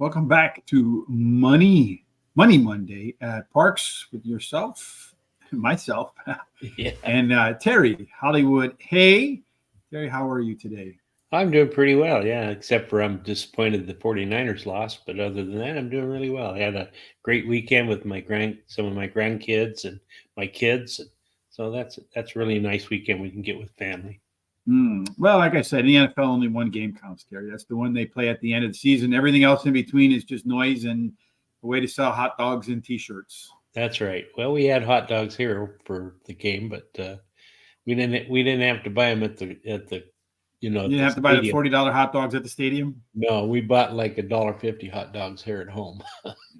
Welcome back to Money Monday at Parx with yourself, myself, Yeah, and Terry Hollywood. Hey, Terry, how are you today? I'm doing pretty well. Yeah, except for I'm disappointed the 49ers lost, but other than that, I'm doing really well. I had a great weekend with some of my grandkids and my kids. So that's really a nice weekend we can get with family. Well, like I said, in the NFL, only one game counts, Terry. That's the one they play at the end of the season. Everything else in between is just noise and a way to sell hot dogs and T-shirts. That's right. Well, we had hot dogs here for the game, but we didn't have to buy them at the You at didn't the have to buy the stadium. $40 hot dogs at the stadium. No, we bought like $1.50 hot dogs here at home.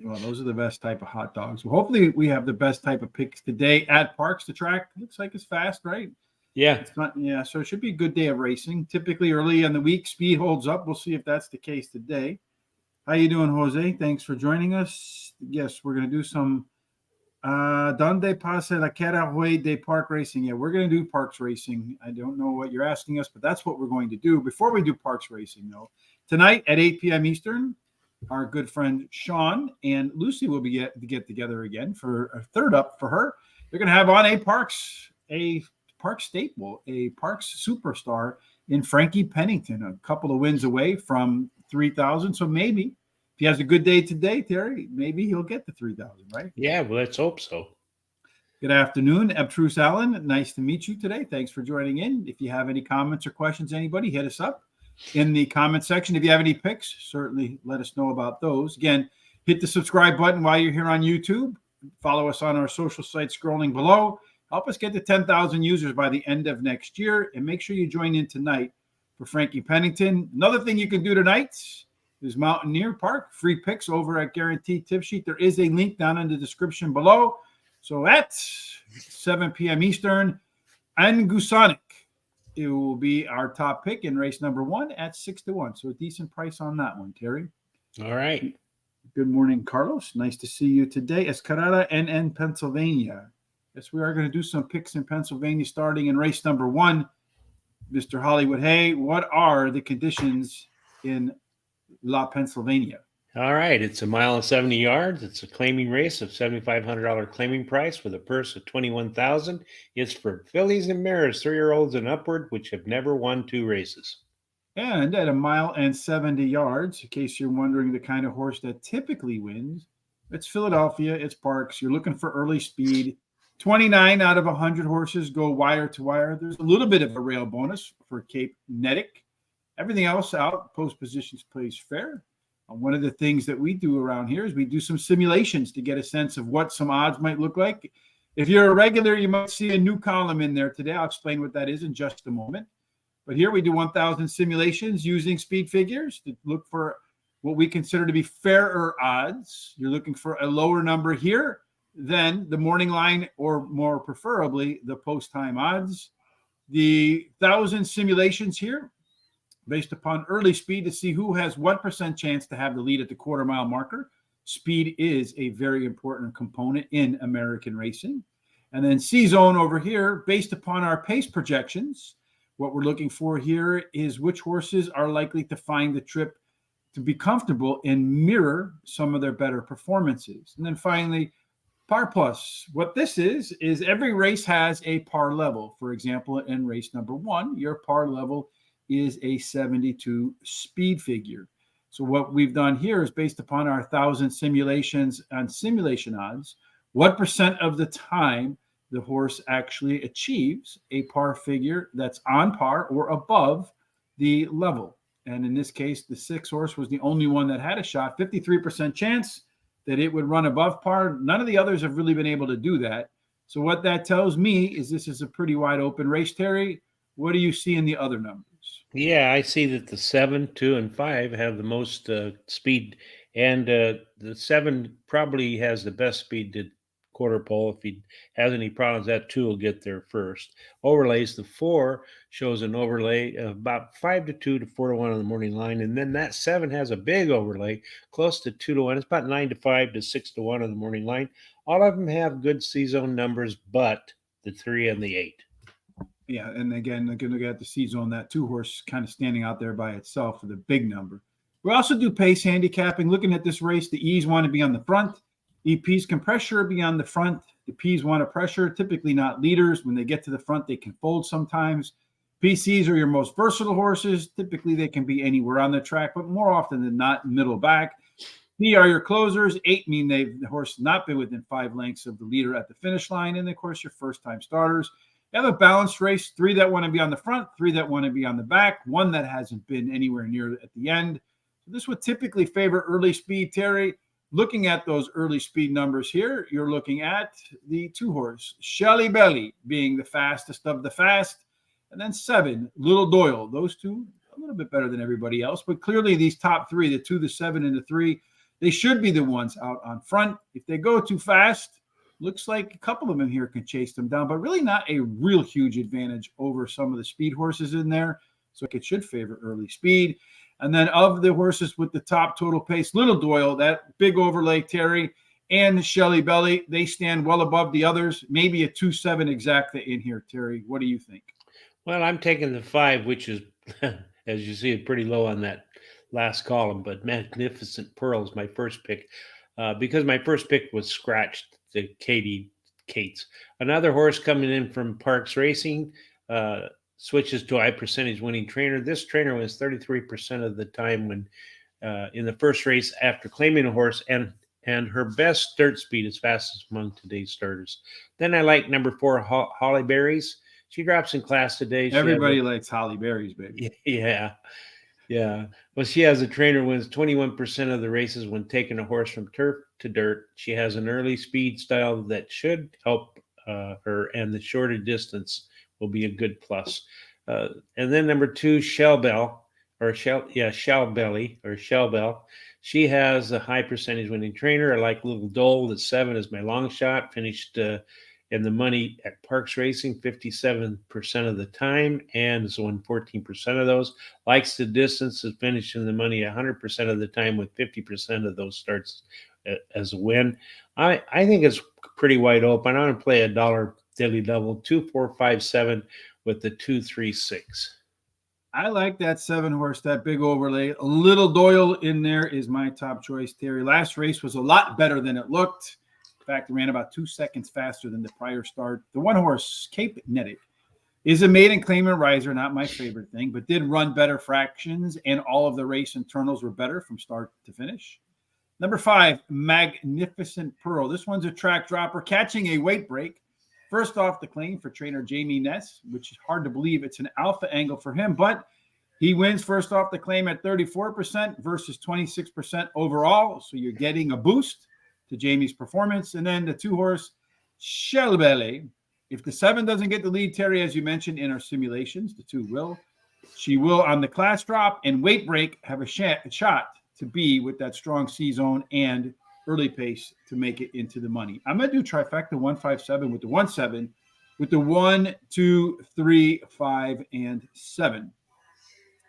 Well, those are the best type of hot dogs. Well, hopefully, we have the best type of picks today at Parks. The track looks like it's fast, right? Yeah. It's not, yeah. So it should be a good day of racing. Typically, early in the week, speed holds up. We'll see if that's the case today. How you doing, Jose? Thanks for joining us. Yes, we're gonna do some Donde pasa la Caraway de Park racing? Yeah, we're going to do Parks racing. I don't know what you're asking us, but that's what we're going to do. Before we do Parks racing, though, tonight at 8 p.m. Eastern, our good friend Sean and Lucy will be get together again for a third up for her. They're going to have on a Parks staple, a Parks superstar in Frankie Pennington, a couple of wins away from 3,000. So maybe if he has a good day today, Terry, maybe he'll get the 3,000, right? Yeah, well, let's hope so. Good afternoon, Abtruse Allen. Nice to meet you today. Thanks for joining in. If you have any comments or questions, anybody, hit us up in the comment section. If you have any picks, certainly let us know about those. Again, hit the subscribe button while you're here on YouTube. Follow us on our social sites scrolling below. Help us get to 10,000 users by the end of next year. And make sure you join in tonight for Frankie Pennington. Another thing you can do tonight is Mountaineer Park. Free picks over at Guaranteed Tip Sheet. There is a link down in the description below. So at 7 p.m. Eastern, Angusonic, it will be our top pick in race number 1 at 6-1. So a decent price on that one, Terry. All right. Good morning, Carlos. Nice to see you today. Escarada NN, Pennsylvania. Yes, we are going to do some picks in Pennsylvania starting in race number 1. Mr. Hollywood, hey, what are the conditions in La Pennsylvania? All right. It's a mile and 70 yards. It's a claiming race of $7,500 claiming price with a purse of $21,000. It's for fillies and mares, 3-year-olds and upward, which have never won 2 races. And at a mile and 70 yards, in case you're wondering the kind of horse that typically wins, it's Philadelphia, it's Parx. You're looking for early speed. 29 out of 100 horses go wire to wire. There's a little bit of a rail bonus for Cape Nedic. Everything else out, post positions plays fair. One of the things that we do around here is we do some simulations to get a sense of what some odds might look like. If you're a regular, you might see a new column in there today. I'll explain what that is in just a moment. But here we do 1,000 simulations using speed figures to look for what we consider to be fairer odds. You're looking for a lower number here than the morning line, or more preferably the post-time odds. The 1,000 simulations here based upon early speed to see who has what % chance to have the lead at the quarter-mile marker. Speed is a very important component in American racing. And then C-zone over here, based upon our pace projections, what we're looking for here is which horses are likely to find the trip to be comfortable and mirror some of their better performances. And then finally, Par Plus. What this is every race has a par level. For example, in race number 1, your par level is a 72 speed figure. So what we've done here is based upon our 1,000 simulations and simulation odds, what % of the time the horse actually achieves a par figure that's on par or above the level. And in this case, the 6 horse was the only one that had a shot, 53% chance that it would run above par. None of the others have really been able to do that. So what that tells me is this is a pretty wide open race, Terry. What do you see in the other numbers? Yeah, I see that the 7, 2, and 5 have the most speed, and the 7 probably has the best speed to quarter pole. If he has any problems, that 2 will get there first. Overlays, the 4 shows an overlay of about 5-2 to 4-1 on the morning line, and then that 7 has a big overlay, close to 2-1. It's about 9-5 to 6-1 on the morning line. All of them have good C-zone numbers, but the 3 and the 8. Yeah, and again, looking at the C-zone, that 2 horse kind of standing out there by itself with a big number. We also do pace handicapping. Looking at this race, the E's want to be on the front. EPs can pressure be on the front. The P's want to pressure, typically not leaders. When they get to the front, they can fold sometimes. PCs are your most versatile horses. Typically, they can be anywhere on the track, but more often than not, middle back. P are your closers. 8 mean the horse has not been within 5 lengths of the leader at the finish line. And, of course, your first-time starters. You have a balanced race, 3 that want to be on the front, 3 that want to be on the back, 1 that hasn't been anywhere near at the end. So this would typically favor early speed, Terry. Looking at those early speed numbers here, you're looking at the 2-horse, Shelly Belly, being the fastest of the fast. And then 7, Little Doyle. Those 2, a little bit better than everybody else. But clearly these top 3, the 2, the 7, and the 3, they should be the ones out on front. If they go too fast, looks like a couple of them here can chase them down, but really not a real huge advantage over some of the speed horses in there. So it should favor early speed. And then of the horses with the top total pace, Little Doyle, that big overlay, Terry, and Shelly Belly, they stand well above the others. Maybe a 2-7 exacta in here, Terry. What do you think? Well, I'm taking the 5, which is, as you see, pretty low on that last column, but Magnificent Pearl is my first pick because my first pick was scratched to Katie Cates. Another horse coming in from Parx Racing, switches to a high percentage winning trainer. This trainer wins 33% of the time when in the first race after claiming a horse, and her best start speed is fastest among today's starters. Then I like number 4, Holly Berries. She drops in class today. Everybody likes Holly Berries, baby. Yeah. Well, she has a trainer wins 21% of the races when taking a horse from turf to dirt. She has an early speed style that should help her, and the shorter distance will be a good plus. And then number 2, Shell Bell. She has a high percentage winning trainer. I like Little Dole. The 7 is my long shot. Finished in the money at Parx Racing 57% of the time, and has won 14% of those. Likes the distance, is finished in the money 100% of the time with 50% of those starts as a win. I think it's pretty wide open. I'm going to play a $1 daily double, 2, 4, 5, 7 with the 2, 3, 6. I like that 7-horse, that big overlay. A Little Doyle in there is my top choice, Terry. Last race was a lot better than it looked. In fact, it ran about 2 seconds faster than the prior start. The 1-horse, Cape Nettic, is a maiden claimant riser, not my favorite thing, but did run better fractions, and all of the race internals were better from start to finish. Number 5, Magnificent Pearl. This one's a track dropper, catching a weight break. First off the claim for trainer Jamie Ness, which is hard to believe it's an alpha angle for him, but he wins first off the claim at 34% versus 26% overall. So you're getting a boost to Jamie's performance. And then the 2-horse, Shelbele. If the 7 doesn't get the lead, Terry, as you mentioned in our simulations, the 2 will. She will, on the class drop and weight break, have a shot to be with that strong C zone and early pace to make it into the money. I'm going to do trifecta 1, 5, 7 with the 1, 7, with the 1, 2, 3, 5, and 7.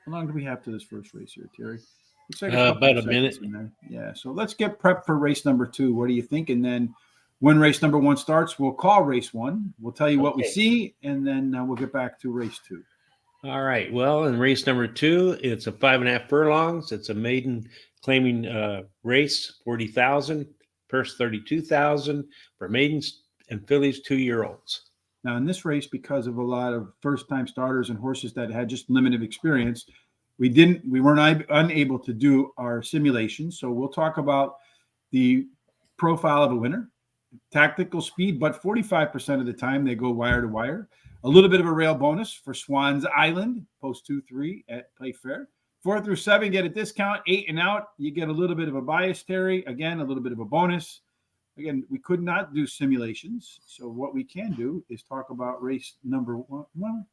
How long do we have to this first race here, Terry? Looks like about a minute. In there. Yeah, so let's get prepped for race number 2. What do you think? And then when race number 1 starts, we'll call race 1. We'll tell you what we see, and then we'll get back to race 2. All right. Well, in race number 2, it's a 5.5 furlongs. It's a maiden claiming race, 40,000, purse 32,000 for maidens and fillies 2-year-olds. Now, in this race, because of a lot of first-time starters and horses that had just limited experience, we weren't unable to do our simulations. So we'll talk about the profile of a winner, tactical speed, but 45% of the time they go wire to wire. A little bit of a rail bonus for Swan's Island, post 2-3 at Play Fair. 4 through 7 get a discount. 8 and out, you get a little bit of a bias, Terry. Again, a little bit of a bonus. Again, we could not do simulations. So what we can do is talk about race number 1. Well,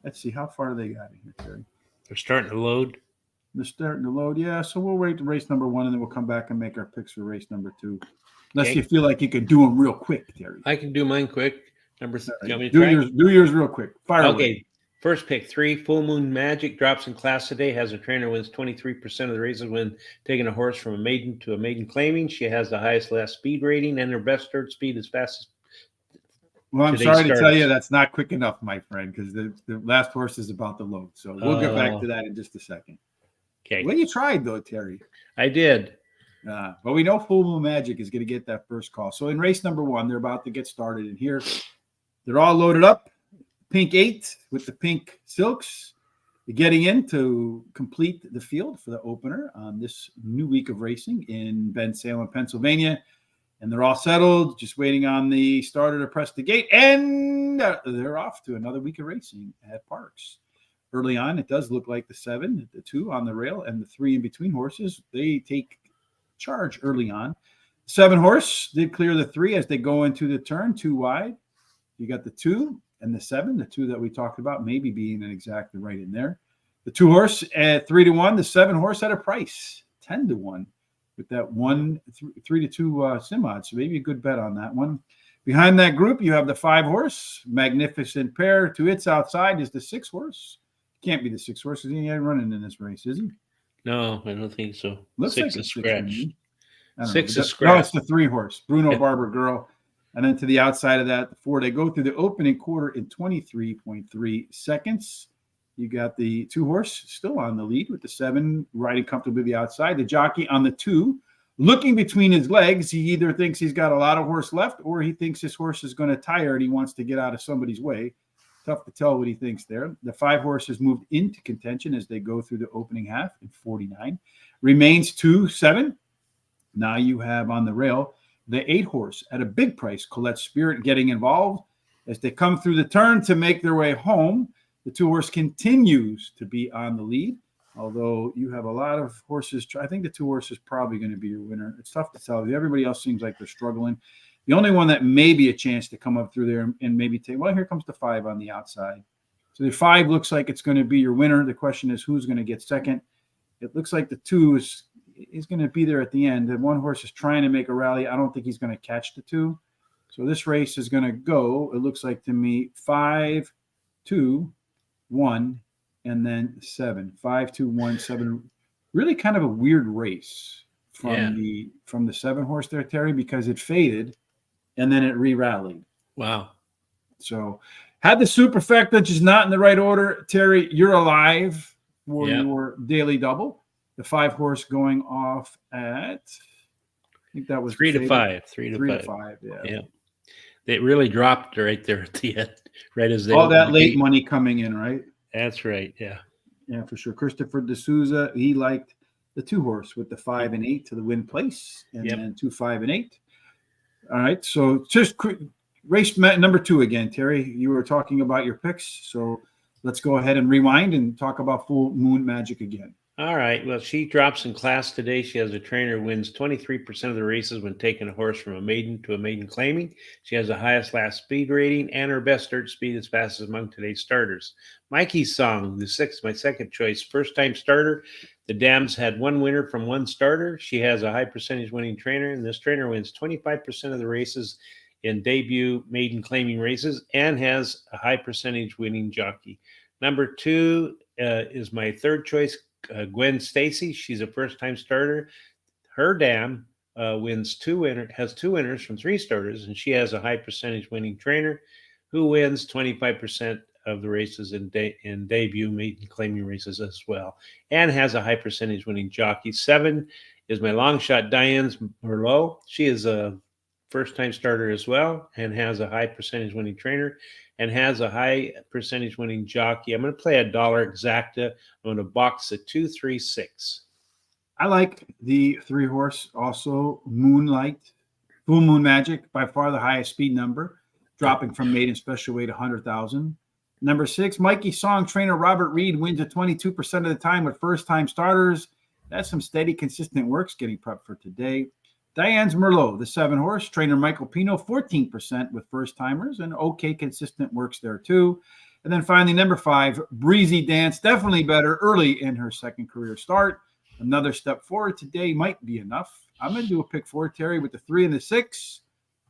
let's see. How far they got in here, Terry? They're starting to load. They're starting to load. Yeah, so we'll wait to race number 1, and then we'll come back and make our picks for race number 2. Unless you feel like you can do them real quick, Terry. I can do mine quick. Number right. Do yours real quick. Fire away. First pick 3, Full Moon Magic, drops in class today. Has a trainer, wins 23% of the races when taking a horse from a maiden to a maiden claiming. She has the highest last speed rating, and her best start speed is fastest. Well, I'm sorry to tell you that's not quick enough, my friend, because the last horse is about to load. So we'll get back to that in just a second. Okay. Well, you tried though, Terry. I did. But we know Full Moon Magic is going to get that first call. So in race number 1, they're about to get started. And here, they're all loaded up. Pink 8 with the pink silks. Getting in to complete the field for the opener on this new week of racing in Bensalem, Pennsylvania. And they're all settled, just waiting on the starter to press the gate. And they're off to another week of racing at Parx. Early on, it does look like the 7, the 2 on the rail, and the 3 in between horses. They take charge early on. 7 horse did clear the 3 as they go into the turn, 2 wide. You got the 2 and the 7, the 2 that we talked about, maybe being an exactly right in there. The 2 horse at 3-1, the 7 horse at a price, 10-1. With that 3-2 sim odds. So maybe a good bet on that one. Behind that group, you have the 5 horse, magnificent pair. To its outside is the 6 horse. Can't be the 6 horse because he ain't running in this race, is he? No, I don't think so. Looks 6 like is scratched. 6 know, is scratched. No, it's the 3 horse, Bruno Barber Girl. And then to the outside of that, the 4, they go through the opening quarter in 23.3 seconds. You got the 2 horse still on the lead with the 7 riding comfortably the outside. The jockey on the 2, looking between his legs. He either thinks he's got a lot of horse left or he thinks his horse is going to tire and he wants to get out of somebody's way. Tough to tell what he thinks there. The 5 horse has moved into contention as they go through the opening half in 49. Remains 2-7. Now you have on the rail the 8 horse at a big price, Colette Spirit, getting involved as they come through the turn to make their way home. The 2 horse continues to be on the lead, although you have a lot of horses. I think the 2 horse is probably going to be your winner. It's tough to tell. Everybody else seems like they're struggling. The only one that may be a chance to come up through there and maybe take, well, here comes the 5 on the outside. So the 5 looks like it's going to be your winner. The question is who's going to get second. It looks like the 2 is going to be there at the end. The 1 horse is trying to make a rally. I don't think he's going to catch the 2. So this race is going to go, it looks like to me, 5, 2, 1, and then 7. 5, 2, 1, 7. Really kind of a weird race from the 7 horse there, Terry, because it faded and then it re-rallied. Wow. So had the superfecta just not in the right order, Terry, you're alive for your daily double. The 5 horse going off at, I think that was 3 to 5. 3 to 5. Yeah. They really dropped right there at the end, right as they all that late money coming in, right? That's right. Yeah. Yeah, for sure. Christopher D'Souza, he liked the 2 horse with the 5 and 8 to the win place, and then 2, 5, and 8. All right. So just race number 2 again, Terry. You were talking about your picks, so let's go ahead and rewind and talk about Full Moon Magic again. All right. Well, she drops in class today. She has a trainer who wins 23% of the races when taking a horse from a maiden to a maiden claiming. She has the highest last speed rating, and her best dirt speed is fastest among today's starters. Mikey's Song, the 6th, my second choice, first-time starter. The Dams had 1 winner from 1 starter. She has a high percentage winning trainer, and this trainer wins 25% of the races in debut maiden claiming races and has a high percentage winning jockey. Number 2 is my third choice, Gwen Stacy. She's a first-time starter. Her dam has 2 winners from 3 starters, and she has a high percentage winning trainer who wins 25% of the races in debut maiden claiming races as well, and has a high percentage winning jockey. 7 is my long shot, Diane's Merlot. She is a first-time starter as well and has a high percentage winning trainer and has a high percentage winning jockey. I'm going to play $1 exacta. I'm going to box at 2-3-6. I like the 3 horse, also Moonlight, Full Moon Magic, by far the highest speed number, dropping from maiden special weight 100,000. Number 6, Mikey Song, trainer Robert Reed, wins at 22% of the time with first-time starters. That's some steady, consistent works getting prepped for today. Diane's Merlot, the 7 horse, trainer Michael Pino, 14% with first-timers, and okay, consistent works there too. And then finally, number 5, Breezy Dance, definitely better early in her second career start. Another step forward today might be enough. I'm going to do a pick 4, Terry, with the 3 and the 6,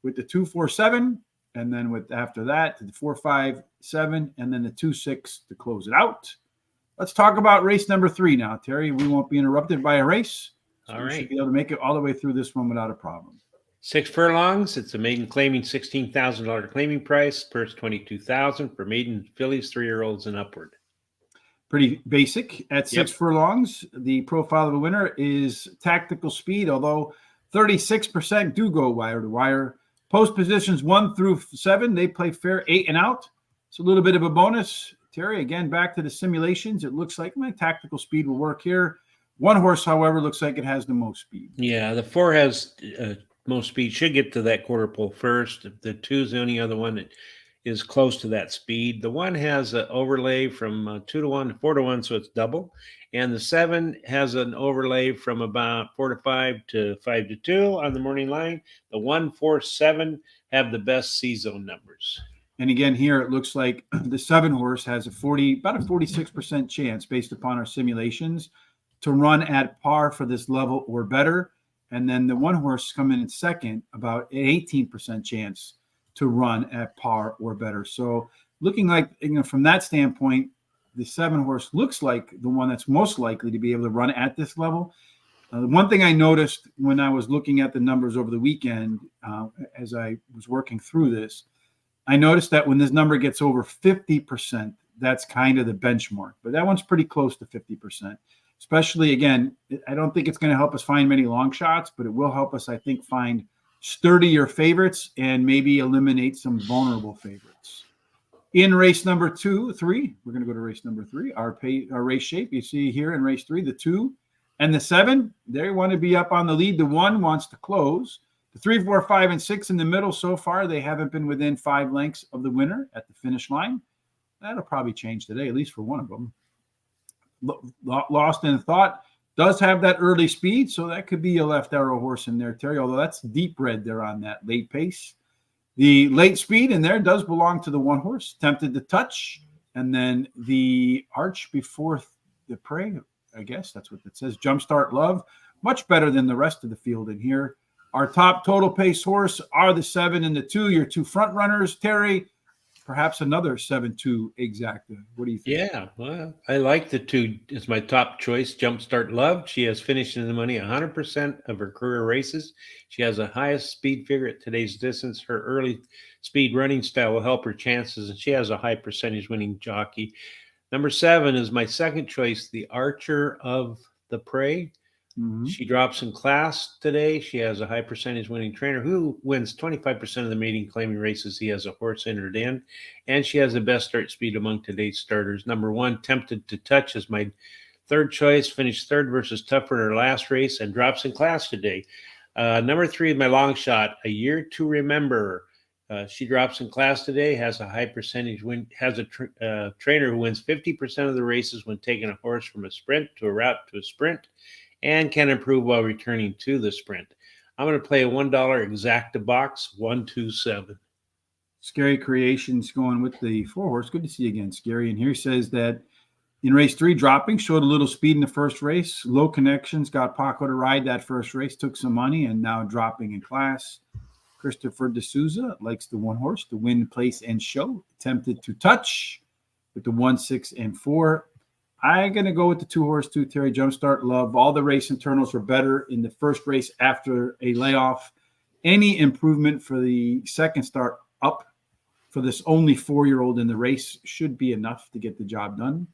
with the 2, 4, 7, and then with after that, the 4, 5, 7, and then the 2, 6 to close it out. Let's talk about race number 3 now, Terry. We won't be interrupted by a race. So all we right. should be able to make it all the way through this one without a problem. 6 furlongs. It's a maiden claiming $16,000 claiming price. Purse $22,000 for maiden fillies, 3-year-olds and upward. Pretty basic. At 6 Yep. furlongs, the profile of a winner is tactical speed, although 36% do go wire to wire. Post positions 1 through 7, they play fair 8 and out. It's a little bit of a bonus. Terry, again, back to the simulations. It looks like my tactical speed will work here. One horse, however, looks like it has the most speed. Yeah, the 4 has most speed. Should get to that quarter pole first. The 2 is the only other one that is close to that speed. The 1 has an overlay from 2 to 1 to 4 to 1, so it's double. And the 7 has an overlay from about 4 to 5 to 5 to 2 on the morning line. The 1, 4, 7 have the best C zone numbers. And again, here it looks like the 7 horse has about a 46% chance based upon our simulations to run at par for this level or better. And then the 1 horse coming in second, about an 18% chance to run at par or better. So looking like, from that standpoint, the 7 horse looks like the one that's most likely to be able to run at this level. One thing I noticed when I was looking at the numbers over the weekend, as I was working through this, I noticed that when this number gets over 50%, that's kind of the benchmark. But that one's pretty close to 50%. Especially, again, I don't think it's going to help us find many long shots, but it will help us, I think, find sturdier favorites and maybe eliminate some vulnerable favorites. In race number 3, we're going to go to race number 3. Our race shape, you see here in race 3, the 2 and the 7, they want to be up on the lead. The 1 wants to close. The 3, 4, 5, and 6 in the middle so far, they haven't been within 5 lengths of the winner at the finish line. That'll probably change today, at least for one of them. Lost in Thought does have that early speed, so that could be a left arrow horse in there, Terry, although that's deep red there on that late pace. The late speed in there does belong to the 1 horse, Tempted to Touch, and then the Arch Before the Prey, I guess that's what it says, Jumpstart Love, much better than the rest of the field in here. Our top total pace horse are the 7 and the 2, your 2 front runners, Terry. Perhaps another 7-2 exacta. What do you think? Yeah, well, I like the 2 as my top choice. Jumpstart Love. She has finished in the money 100% of her career races. She has the highest speed figure at today's distance. Her early speed running style will help her chances, and she has a high percentage winning jockey. Number 7 is my second choice, the Archer of the Prey. Mm-hmm. She drops in class today. She has a high percentage winning trainer who wins 25% of the maiden claiming races he has a horse entered in. And she has the best start speed among today's starters. Number 1, Tempted to Touch is my third choice. Finished third versus Tougher in her last race and drops in class today. Number 3, my long shot, A Year to Remember. She drops in class today, has a high percentage win, has a trainer who wins 50% of the races when taking a horse from a sprint to a route to a sprint, and can improve while returning to the sprint. I'm going to play a $1 exacta box, 127. Scary Creations going with the 4 horse. Good to see you again, Scary. And here he says that in race 3, dropping, showed a little speed in the first race. Low connections, got Paco to ride that first race, took some money, and now dropping in class. Christopher D'Souza likes the 1 horse, the Win, Place, and Show. Tempted to Touch with the 1, 6, and 4. I'm going to go with the 2 horse, 2, Terry, Jumpstart Love. All the race internals were better in the first race after a layoff. Any improvement for the second start up for this only 4-year-old in the race should be enough to get the job done.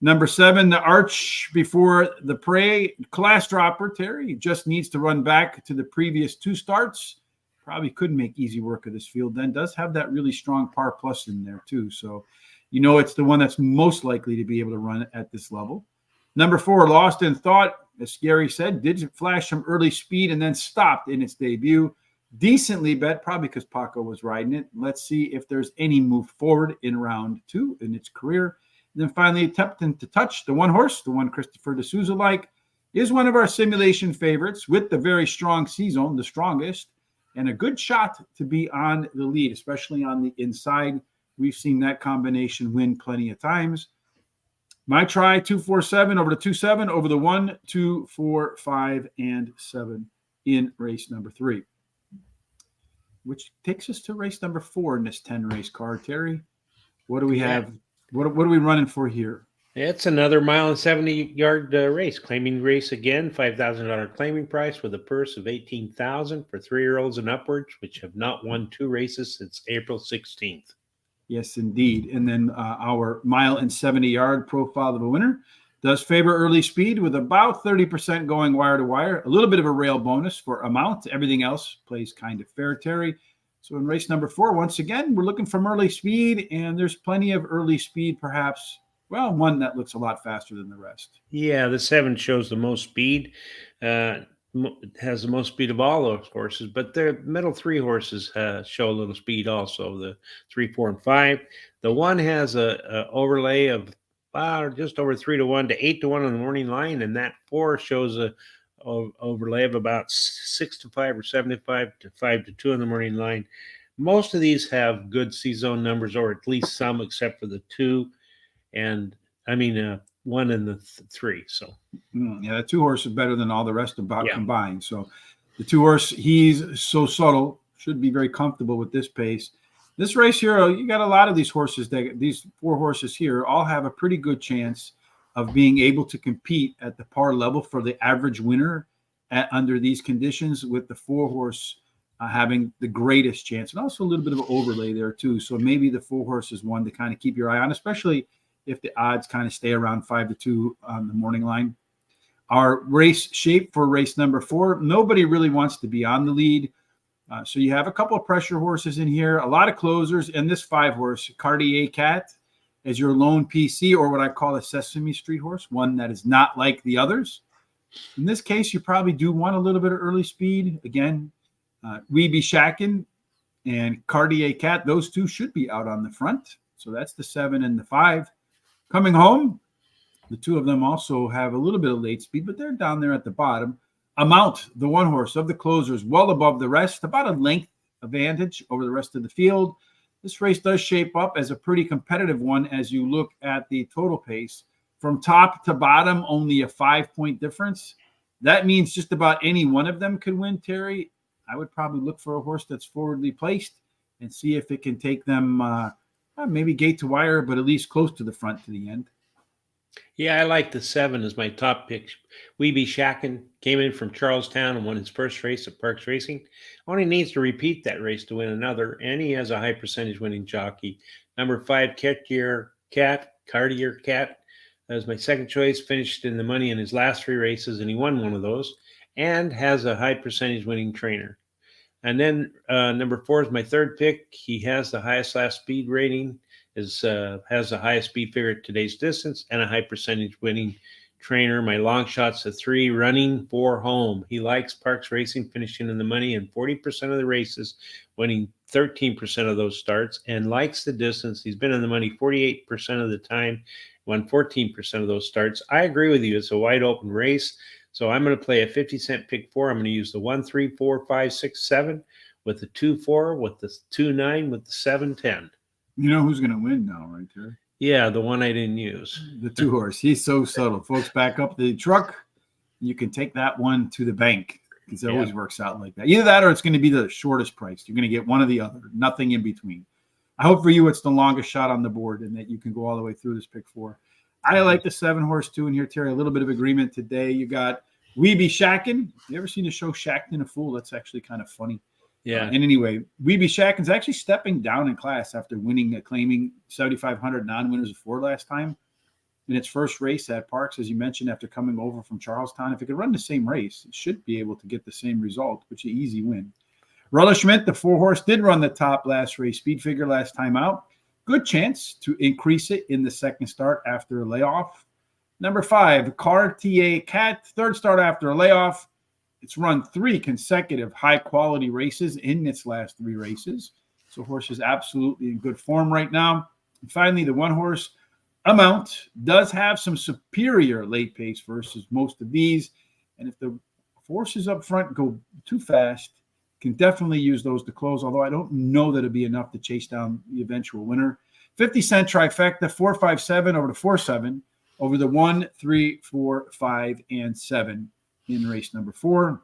Number 7, the Arch Before the Prey, class dropper, Terry. Just needs to run back to the previous 2 starts. Probably could make easy work of this field. Then does have that really strong par plus in there too. So it's the one that's most likely to be able to run at this level. Number 4, Lost in Thought, as Gary said, did flash some early speed and then stopped in its debut. Decently bet, probably because Paco was riding it. Let's see if there's any move forward in round 2 in its career. And then finally, Tempted to Touch, the 1 horse, the one Christopher D'Souza like, is one of our simulation favorites with the very strong C-zone, the strongest, and a good shot to be on the lead, especially on the inside. We've seen that combination win plenty of times. My try, 2, 4, 7 over the 2, 7 over the 1, 2, 4, 5, and 7 in race number 3. Which takes us to race number 4 in this 10-race card. Terry, what do we have? What are we running for here? It's another 1.70-yard race. Claiming race again, $5,000 claiming price with a purse of $18,000 for 3-year-olds and upwards, which have not won 2 races since April 16th. Yes, indeed. And then our mile and 70-yard profile of the winner does favor early speed with about 30% going wire to wire. A little bit of a rail bonus for amount. Everything else plays kind of fair, Terry. So in race number 4, once again, we're looking from early speed, and there's plenty of early speed, perhaps. Well, one that looks a lot faster than the rest. Yeah, the 7 shows the most speed. Uh, has the most speed of all those horses, but the middle 3 horses show a little speed also. The 3, 4, and 5. The 1 has a overlay of just over 3-1 to 8-1 on the morning line, and that 4 shows a overlay of about 6-5 or 75 to 5-2 on the morning line. Most of these have good C zone numbers, or at least some, except for the 2 and 1 and the 3. So Yeah, the 2 horse is better than all the rest about yeah. combined. So the 2 horse, he's so subtle, should be very comfortable with this pace. This race here, you got a lot of these horses, these 4 horses here all have a pretty good chance of being able to compete at the par level for the average winner under these conditions, with the 4 horse having the greatest chance, and also a little bit of an overlay there too. So maybe the 4 horse is one to kind of keep your eye on, especially if the odds kind of stay around 5-2 on the morning line. Our race shape for race number 4, nobody really wants to be on the lead. So you have a couple of pressure horses in here, a lot of closers, and this 5 horse, Cartier Cat, as your lone PC, or what I call a Sesame Street horse, one that is not like the others. In this case, you probably do want a little bit of early speed. Again, Weeby Shacken and Cartier Cat, those 2 should be out on the front. So that's the 7 and the 5. Coming home, the 2 of them also have a little bit of late speed, but they're down there at the bottom. Amount, the 1 horse of the closers, well above the rest, about a length advantage over the rest of the field. This race does shape up as a pretty competitive one as you look at the total pace. From top to bottom, only a 5-point difference. That means just about any one of them could win, Terry. I would probably look for a horse that's forwardly placed and see if it can take them maybe gate to wire, but at least close to the front to the end. Yeah, I like the 7 as my top pick. Weeby Shacken came in from Charlestown and won his first race at Parx Racing. Only needs to repeat that race to win another, and he has a high percentage winning jockey. Number 5, Cartier Cat, as my second choice, finished in the money in his last 3 races, and he won one of those, and has a high percentage winning trainer. And then number 4 is my third pick. He has the highest last speed rating, has the highest speed figure at today's distance, and a high percentage winning trainer. My long shot's a 3, running for home. He likes Parx Racing, finishing in the money in 40% of the races, winning 13% of those starts, and likes the distance. He's been in the money 48% of the time, won 14% of those starts. I agree with you. It's a wide open race. So I'm going to play a 50-cent pick 4. I'm going to use the 1, 3, 4, 5, 6, 7 with the 2, 4, with the 2, 9, with the 7, 10. You know who's going to win now, right there? Yeah, the one I didn't use. The 2 horse. He's so subtle. Folks, back up the truck. You can take that one to the bank because it always works out like that. Either that or it's going to be the shortest price. You're going to get one or the other, nothing in between. I hope for you it's the longest shot on the board and that you can go all the way through this pick 4. I like the 7 horse too in here, Terry. A little bit of agreement today. You got Weeby Shacken. You ever seen the show Shacked a Fool? That's actually kind of funny. Yeah. And anyway, Weeby Shacken's actually stepping down in class after claiming 7,500 non-winners of 4 last time in its first race at Parx, as you mentioned, after coming over from Charlestown. If it could run the same race, it should be able to get the same result, which is an easy win. Relishment, the 4 horse, did run the top last race speed figure last time out. Good chance to increase it in the second start after a layoff. Number 5, Cartier Cat, third start after a layoff. It's run 3 consecutive high-quality races in its last 3 races. So horse is absolutely in good form right now. And finally, the 1 horse, Amount, does have some superior late pace versus most of these. And if the forces up front go too fast, can definitely use those to close, although I don't know that it'll be enough to chase down the eventual winner. 50-cent trifecta, 4, 5, 7 over to 4, 7 over the 1, 3, 4, 5, and 7 in race number 4.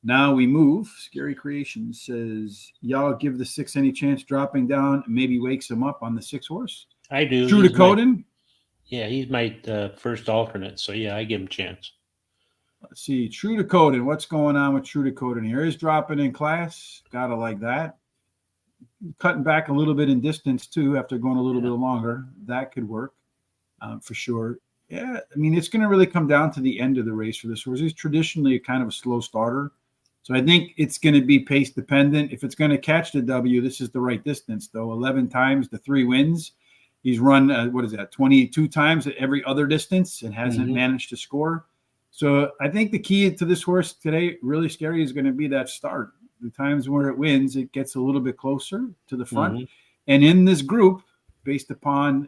Now we move. Scary Creation says, y'all give the 6 any chance dropping down, maybe wakes him up on the 6 horse. I do. True to Coden. He's my first alternate. So, yeah, I give him a chance. Let's see. True to Coden. What's going on with True to Coden here? Is dropping in class. Gotta like that. cutting back a little bit in distance too after going a little bit longer. That could work for sure. Yeah, I mean, it's going to really come down to the end of the race for this horse. He's traditionally a kind of a slow starter. So I think it's going to be pace dependent. If it's going to catch the W, this is the right distance, though. 11 times the 3 wins. He's run, 22 times at every other distance and hasn't managed to score. So I think the key to this horse today, really scary, is going to be that start. The times where it wins, it gets a little bit closer to the front. And in this group, based upon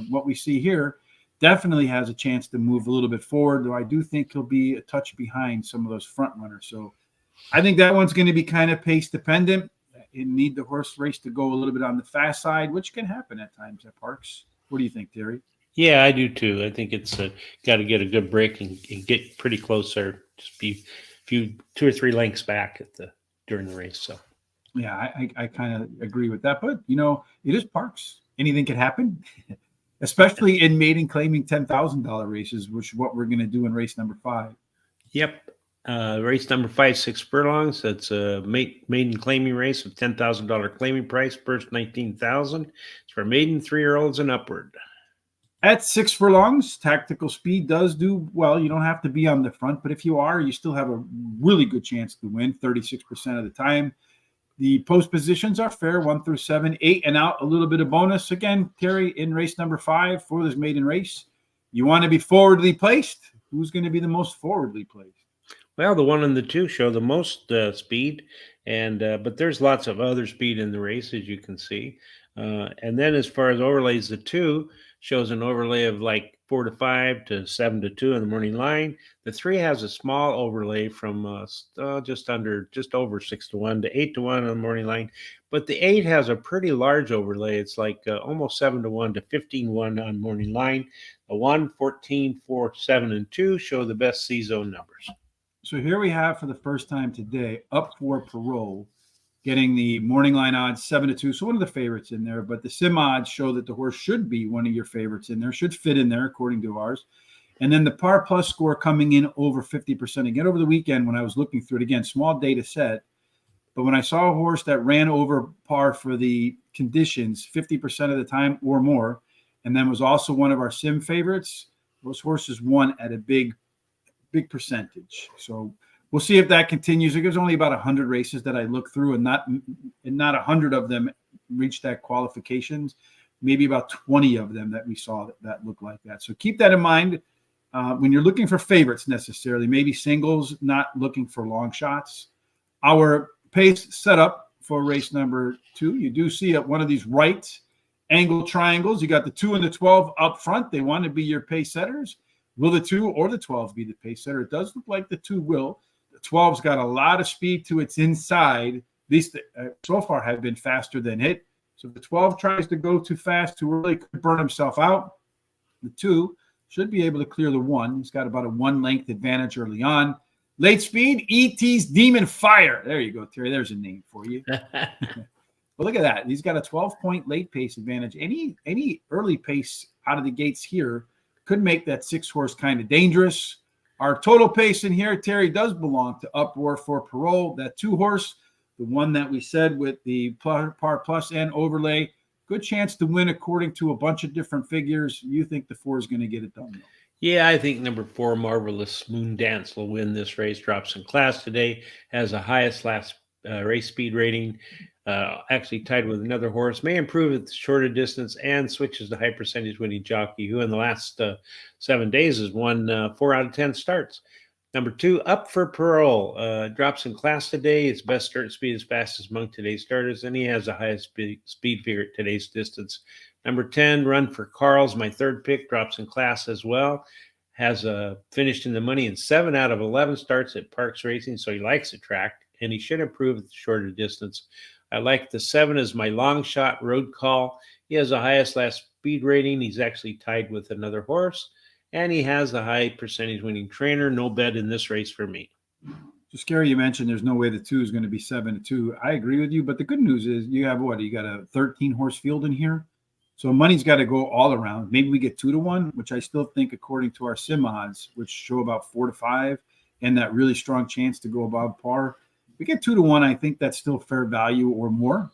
what we see here, definitely has a chance to move a little bit forward, though I do think he'll be a touch behind some of those front runners. So I think that one's going to be kind of pace dependent. You need the horse race to go a little bit on the fast side, which can happen at times at Parx. What do you think, Terry? Yeah, I do too. I think it's got to get a good break and get pretty close there. Just be a few 2 or 3 lengths back during the race. So yeah, I kind of agree with that. But it is Parx. Anything could happen, especially in maiden claiming $10,000 races, which is what we're going to do in race number 5. Yep. Race number 5, 6 furlongs. That's a maiden claiming race with $10,000 claiming price. First 19,000. It's for maiden 3-year-olds and upward. At 6 furlongs, tactical speed does do well. You don't have to be on the front, but if you are, you still have a really good chance to win 36% of the time. The post positions are fair, 1 through 7, 8 and out, a little bit of bonus. Again, Terry, in race number 5 for this maiden race, you want to be forwardly placed. Who's going to be the most forwardly placed? Well, the 1 and the 2 show the most speed, but there's lots of other speed in the race, as you can see. And then as far as overlays, the 2 shows an overlay of like 4 to 5 to 7 to 2 in the morning line. The 3 has a small overlay from just over 6 to 1 to 8 to 1 on the morning line. But the 8 has a pretty large overlay. It's like almost 7 to 1 to 15-1 on morning line. The 1, 14, 4, 7, and 2 show the best C-zone numbers. So here we have for the first time today, Up for Parole, getting the morning line odds 7 to 2. So one of the favorites in there, but the sim odds show that the horse should be one of your favorites in there, should fit in there according to ours. And then the par plus score coming in over 50%. Again, over the weekend when I was looking through it, again, small data set, but when I saw a horse that ran over par for the conditions 50% of the time or more, and then was also one of our sim favorites, those horses won at a big percentage. So we'll see if that continues. There's only about 100 races that I looked through, and not 100 of them reached that qualifications. Maybe about 20 of them that we saw that look like that. So keep that in mind when you're looking for favorites necessarily. Maybe singles, not looking for long shots. Our pace setup for race number 2, you do see one of these right angle triangles. You got the 2 and the 12 up front. They want to be your pace setters. Will the 2 or the 12 be the pace setter? It does look like the 2 will. The 12's got a lot of speed to its inside. At least so far have been faster than it. So if the 12 tries to go too fast, too early, could burn himself out. The 2 should be able to clear the 1. He's got about a 1-length advantage early on. Late speed, ET's Demon Fire. There you go, Terry. There's a name for you. But look at that. He's got a 12-point late pace advantage. Any early pace out of the gates here could make that 6 horse kind of dangerous. Our total pace in here, Terry, does belong to Up for Parole. That 2 horse, the one that we said with the par plus and overlay, good chance to win according to a bunch of different figures. You think the 4 is going to get it done, though? Yeah, I think number 4, Marvelous Moon Dance, will win this race. Drops in class today, has the highest last race speed rating. Actually tied with another horse, may improve at the shorter distance, and switches to high percentage winning jockey, who in the last 7 days has won 4 out of 10 starts. Number 2, Up for Parole, drops in class today. Its best start speed is fastest among today's starters, and he has the highest speed figure at today's distance. Number 10, Run for Carl's my 3rd pick, drops in class as well. Has finished in the money in 7 out of 11 starts at Parx Racing, so he likes the track, and he should improve at the shorter distance. I like the 7 as my long shot Road Call. He has the highest last speed rating. He's actually tied with another horse, and he has the high percentage winning trainer. No bet in this race for me. So scary, you mentioned there's no way the 2 is going to be 7 to 2. I agree with you, but the good news is you have what? You got a 13 horse field in here. So money's got to go all around. Maybe we get 2 to 1, which I still think, according to our sim odds, which show about 4 to 5, and that really strong chance to go above par. If we get 2 to 1, I think that's still fair value or more.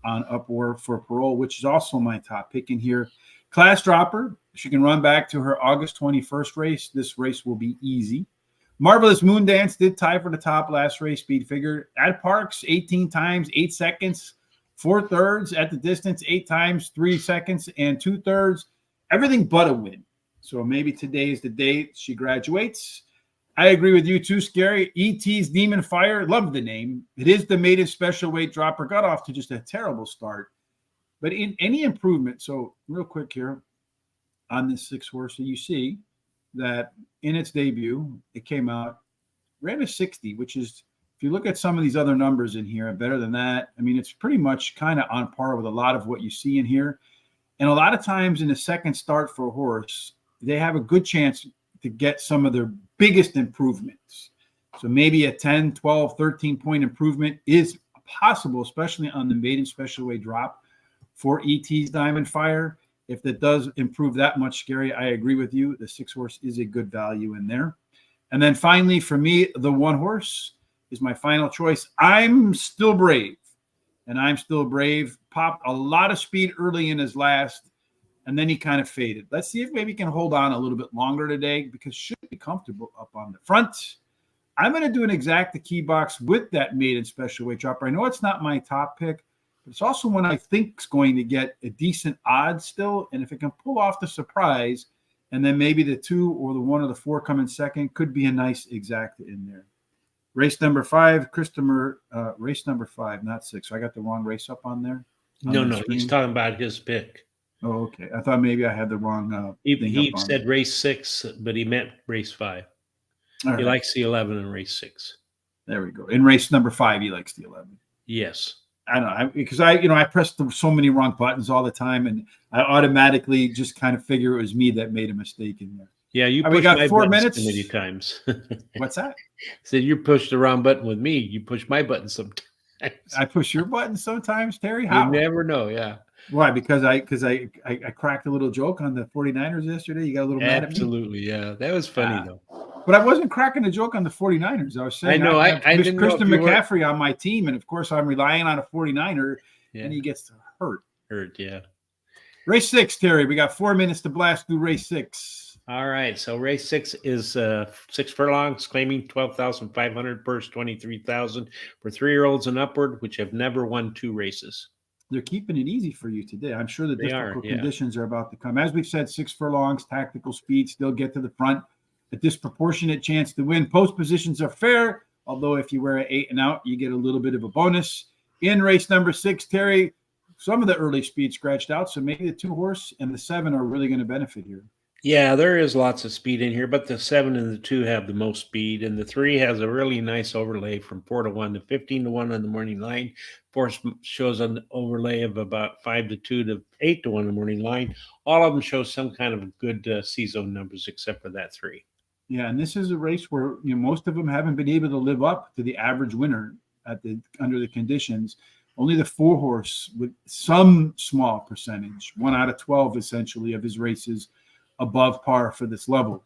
on Up War for Parole, which is also my top pick in here. Class dropper. She can run back to her August 21st race. This race will be easy. Marvelous Moon Dance did tie for the top last race speed figure. At Parx, 18 times, 8 seconds, 4/3 at the distance, 8 times, 3 seconds, and 2/3. Everything but a win. So maybe today is the day she graduates. I agree with you too, Scary. ET's Demon Fire, love the name. It is the maiden special weight dropper. Got off to just a terrible start. But in any improvement, so real quick here on this 6-horse, so you see that in its debut, it came out, ran a 60, which is, if you look at some of these other numbers in here, better than that. I mean, it's pretty much kind of on par with a lot of what you see in here. And a lot of times in the second start for a horse, they have a good chance to get some of their biggest improvements. So maybe a 10, 12, 13-point improvement is possible, especially on the maiden special weight drop for ET's Diamond Fire. If that does improve that much, Scary, I agree with you. The 6-horse is a good value in there. And then finally, for me, the 1-horse is my final choice. I'm Still Brave. And I'm Still Brave popped a lot of speed early in his last, and then he kind of faded. Let's see if maybe he can hold on a little bit longer today, because should be comfortable up on the front. I'm going to do an exacta key box with that maiden special weight dropper. I know it's not my top pick, but it's also one I think is going to get a decent odds still. And if it can pull off the surprise, and then maybe the 2 or the 1 or the 4 come in second, could be a nice exacta in there. Race number 5, Christopher, race number 5, not 6. So I got the wrong race up on there. No, he's talking about his pick. Oh, okay. I thought maybe I had the wrong He said race 6, but he meant race 5. He likes the 11 in race 6. There we go. In race number 5, he likes the 11. Yes. I know, because I pressed so many wrong buttons all the time, and I automatically just kind of figure it was me that made a mistake in there. Yeah, you pushed my 4 minutes too many times. What's that? So you pushed the wrong button with me. You push my button sometimes. I push your button sometimes, Terry? How? You never know, yeah. Why? Because I cracked a little joke on the 49ers yesterday. You got a little mad at me? Absolutely, yeah. That was funny, though. But I wasn't cracking a joke on the 49ers. I was saying I know. I didn't Christian McCaffrey on my team, and of course I'm relying on a 49er, and he gets hurt. Yeah. Race 6, Terry. We got 4 minutes to blast through race 6. All right. So race 6 is 6 furlongs, claiming 12,500, purse 23,000 for 3-year-olds and upward, which have never won 2 races. They're keeping it easy for you today. I'm sure the difficult conditions are about to come. As we've said, 6 furlongs, tactical speed, still get to the front. A disproportionate chance to win. Post positions are fair, although if you wear an 8 and out, you get a little bit of a bonus. In race number 6, Terry, some of the early speed scratched out, so maybe the 2-horse and the 7 are really going to benefit here. Yeah, there is lots of speed in here, but the 7 and the 2 have the most speed, and the 3 has a really nice overlay from 4-1 to 15-1 on the morning line. 4 shows an overlay of about 5-2 to 8-1 on the morning line. All of them show some kind of good C-zone numbers, except for that 3. Yeah, and this is a race where most of them haven't been able to live up to the average winner under the conditions. Only the 4-horse with some small percentage, 1 out of 12 essentially of his races, above par for this level.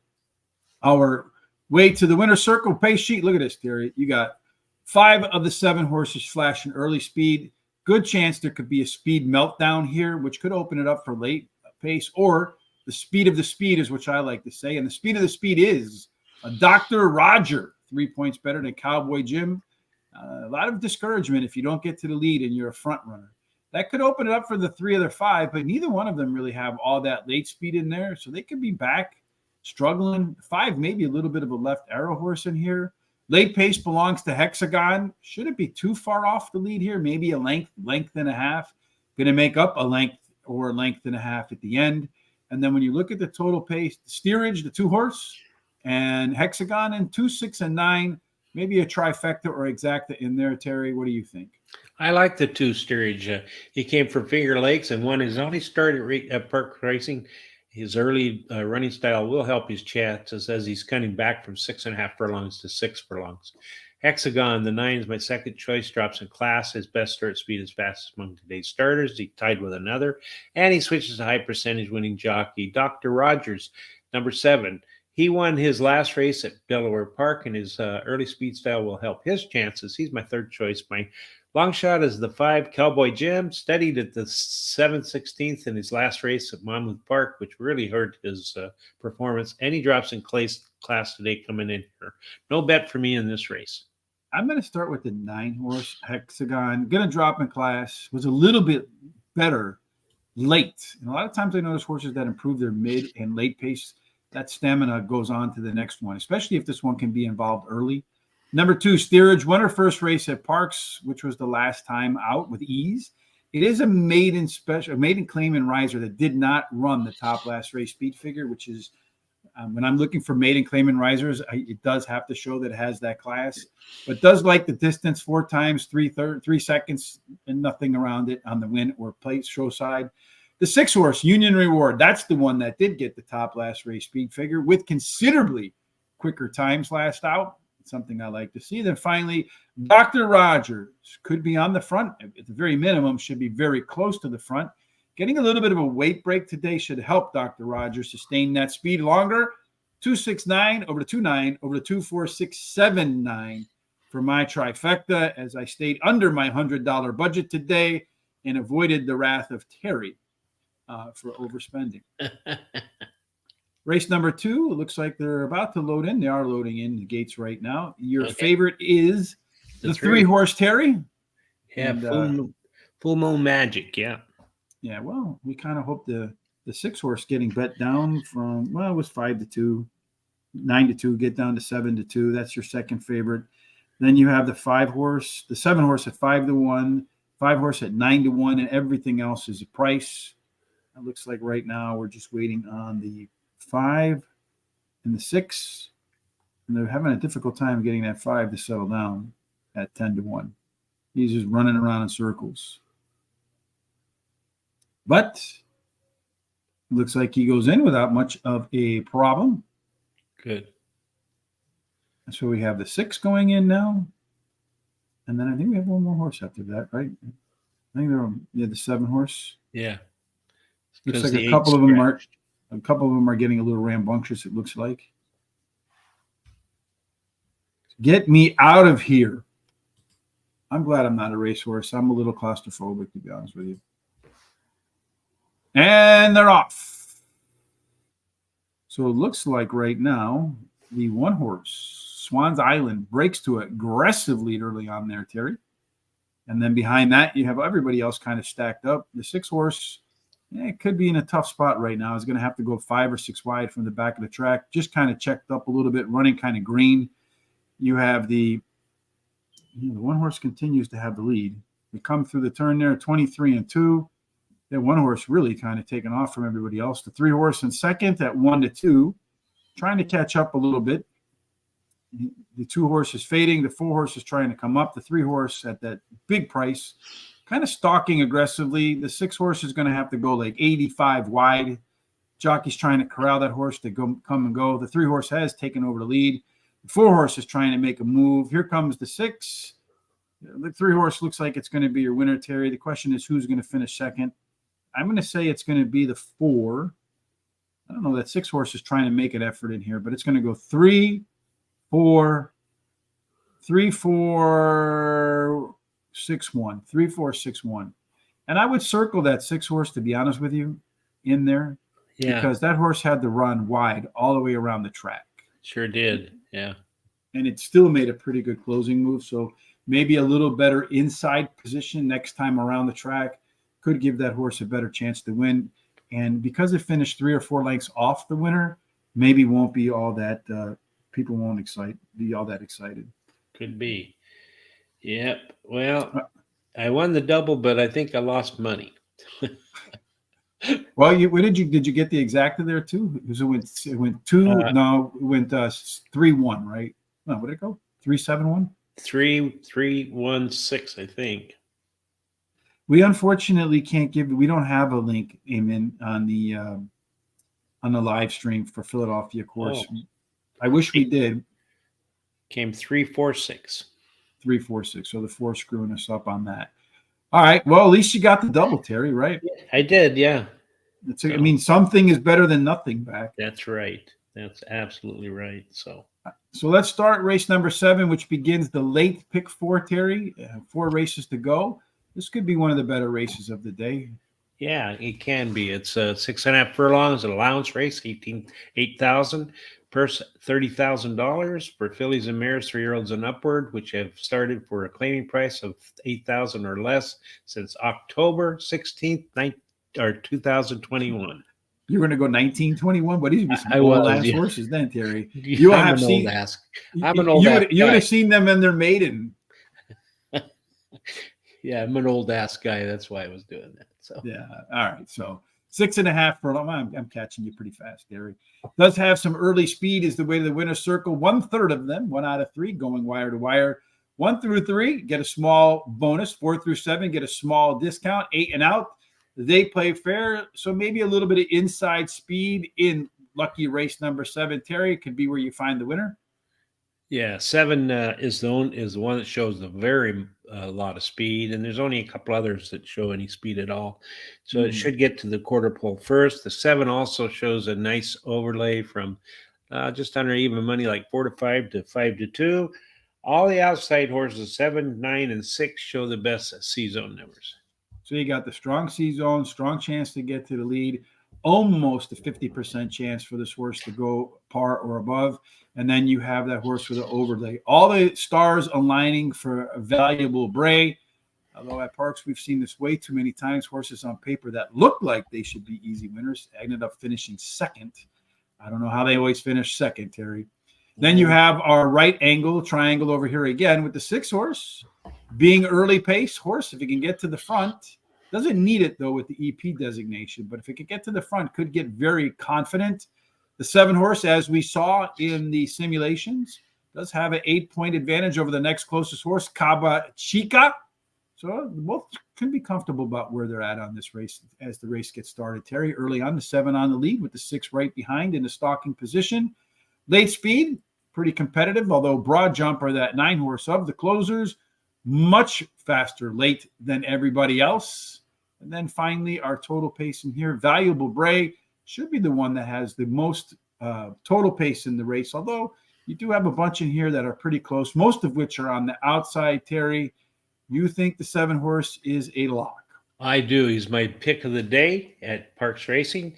Our way to the winner's circle pace sheet. Look at this, Terry. You got 5 of the 7 horses flashing early speed. Good chance there could be a speed meltdown here, which could open it up for late pace, or the speed of the speed is what I like to say. And the speed of the speed is a Dr. Roger, 3 points better than Cowboy Jim. A lot of discouragement if you don't get to the lead and you're a front runner. That could open it up for the 3 other 5, but neither one of them really have all that late speed in there. So they could be back struggling. 5, maybe a little bit of a left arrow horse in here. Late pace belongs to Hexagon. Shouldn't be too far off the lead here. Maybe a length and a half. Going to make up a length or a length and a half at the end. And then when you look at the total pace, the steerage, the 2-horse, and Hexagon, and 2, 6, and 9, maybe a trifecta or exacta in there. Terry, what do you think? I like the 2 steerage. He came from Finger Lakes and won his only start at Park Racing. His early running style will help his chances as he's cutting back from 6.5 furlongs to 6 furlongs. Hexagon, the 9 is my second choice, drops in class. His best start speed is fastest among today's starters. He tied with another, and he switches to high percentage winning jockey. Dr. Rogers, number 7. He won his last race at Delaware Park, and his early speed style will help his chances. He's my third choice. My Long shot is the 5 Cowboy Jim, steadied at the 7/16 in his last race at Monmouth Park, which really hurt his performance. And he drops in class today coming in here. No bet for me in this race. I'm going to start with the 9-horse Hexagon. Going to drop in class. Was a little bit better late. And a lot of times I notice horses that improve their mid and late pace, that stamina goes on to the next one, especially if this one can be involved early. Number 2, Steerage, won her first race at Parx, which was the last time out with ease. It is a maiden claim and riser that did not run the top last race speed figure, which is when I'm looking for maiden claim and risers, it does have to show that it has that class, but does like the distance 4 times, 3 seconds, and nothing around it on the win or plate show side. The 6-horse Union Reward, that's the one that did get the top last race speed figure with considerably quicker times last out. Something I like to see. Then finally, Dr. Rogers could be on the front. At the very minimum, should be very close to the front. Getting a little bit of a weight break today should help Dr. Rogers sustain that speed longer. 269 over to 29 over to 24679 for my trifecta, as I stayed under my $100 budget today and avoided the wrath of Terry for overspending. Race number 2, it looks like they're about to load in. They are loading in the gates right now. Your favorite is the 3-horse Terry. Yeah, and, full Moon Magic, yeah. Yeah, well, we kind of hope the 6-horse getting bet down from, well, it was 5-2, 9-2, get down to 7-2. That's your second favorite. Then you have the 5-horse, the 7-horse at 5-1, 5-horse at 9-1, and everything else is a price. It looks like right now we're just waiting on the 5 and the 6, and they're having a difficult time getting that 5 to settle down at 10-1. He's just running around in circles. But it looks like he goes in without much of a problem. Good. So we have the 6 going in now. And then I think we have one more horse after that, right? I think they're the 7-horse. Yeah. Looks like a couple of them are getting a little rambunctious, it looks like. Get me out of here. I'm glad I'm not a racehorse. I'm a little claustrophobic, to be honest with you. And they're off. So it looks like right now the 1-horse, Swan's Island, breaks to an aggressive lead early on there, Terry. And then behind that, you have everybody else kind of stacked up. The 6-horse, it could be in a tough spot right now. It's going to have to go 5 or 6 wide from the back of the track. Just kind of checked up a little bit, running kind of green. You have the 1-horse continues to have the lead. We come through the turn there, 23-2. That 1-horse really kind of taken off from everybody else. The 3-horse in second at 1-2, trying to catch up a little bit. The 2-horse is fading. The 4-horse is trying to come up. The 3-horse at that big price, kind of stalking aggressively. The 6-horse is going to have to go like 85 wide. Jockey's trying to corral that horse to come and go. The 3-horse has taken over the lead. The 4-horse is trying to make a move. Here comes the 6. The 3-horse looks like it's going to be your winner, Terry. The question is who's going to finish second. I'm going to say it's going to be the 4. I don't know. That 6-horse is trying to make an effort in here, but it's going to go 3, 4, 3, 4, 6, 1. 3, 4, 6, 1. And I would circle that 6-horse, to be honest with you, in there. Yeah. Because that horse had to run wide all the way around the track. Sure did. Yeah. And it still made a pretty good closing move. So maybe a little better inside position next time around the track could give that horse a better chance to win. And because it finished 3 or 4 lengths off the winner, maybe won't be all that people won't be all that excited. Could be. Yep. Well, I won the double, but I think I lost money. Well, did you get the exacta there too? Because it went 2. No, it went 3-1, right? No, what did it go? 3-7-1. 3-3-1-6, I think. We unfortunately can't give. We don't have a link, Amen, on the live stream for Philadelphia course. Oh. I wish we did. Came 3-4-6. 3-4-6. So the 4 screwing us up on that. All right. Well, at least you got the double, Terry, right? I did, yeah. I mean, something is better than nothing back. That's right. That's absolutely right. So So let's start race number 7, which begins the late pick 4, Terry. 4 races to go. This could be one of the better races of the day. Yeah, it can be. It's 6.5 furlongs, an allowance race, 8,000, purse $30,000 for fillies and mares, 3-year-olds and upward, which have started for a claiming price of 8,000 or less since October 16th, 2021. You're going to go 1921, but these would be some I old was, ass yeah. horses then, Terry. You will I'm have an old seen. ass. I'm an old You ass would guy. have seen them in their maiden. Yeah, I'm an old ass guy. That's why I was doing that. So Yeah. All right. So 6.5 furlong. I'm catching you pretty fast, Terry. Does have some early speed. Is the way to the winner's circle. 1/3 of them, 1 out of 3, going wire to wire. 1 through 3 get a small bonus. 4 through 7 get a small discount. 8 and out, they play fair. So maybe a little bit of inside speed in lucky race number 7. Terry, could be where you find the winner. yeah, 7 is the one that shows the very lot of speed, and there's only a couple others that show any speed at all. So it should get to the quarter pole first. The 7 also shows a nice overlay from just under even money, like 4 to 5 to 5 to 2. All the outside horses, 7, 9, and 6, show the best C zone numbers. So you got the strong C zone, strong chance to get to the lead, almost a 50% chance for this horse to go par or above. And then you have that horse with an overlay. All the stars aligning for a Valuable Bray. Although at Parx, we've seen this way too many times. Horses on paper that look like they should be easy winners ended up finishing second. I don't know how they always finish second, Terry. Then you have our right angle triangle over here again with the 6 horse being early pace horse. If it can get to the front, doesn't need it though with the EP designation, but if it could get to the front, could get very confident. The 7 horse, as we saw in the simulations, does have an 8-point advantage over the next closest horse, Caba Chica. So both can be comfortable about where they're at on this race as the race gets started. Terry, early on, the 7 on the lead with the 6 right behind in the stalking position. Late speed, pretty competitive, although Broad Jumper, that 9 horse of the closers, much faster late than everybody else. And then finally, our total pace in here, Valuable Bray, should be the one that has the most total pace in the race, although you do have a bunch in here that are pretty close, most of which are on the outside. Terry, you think the 7 horse is a lock? I do. He's my pick of the day at Parx Racing.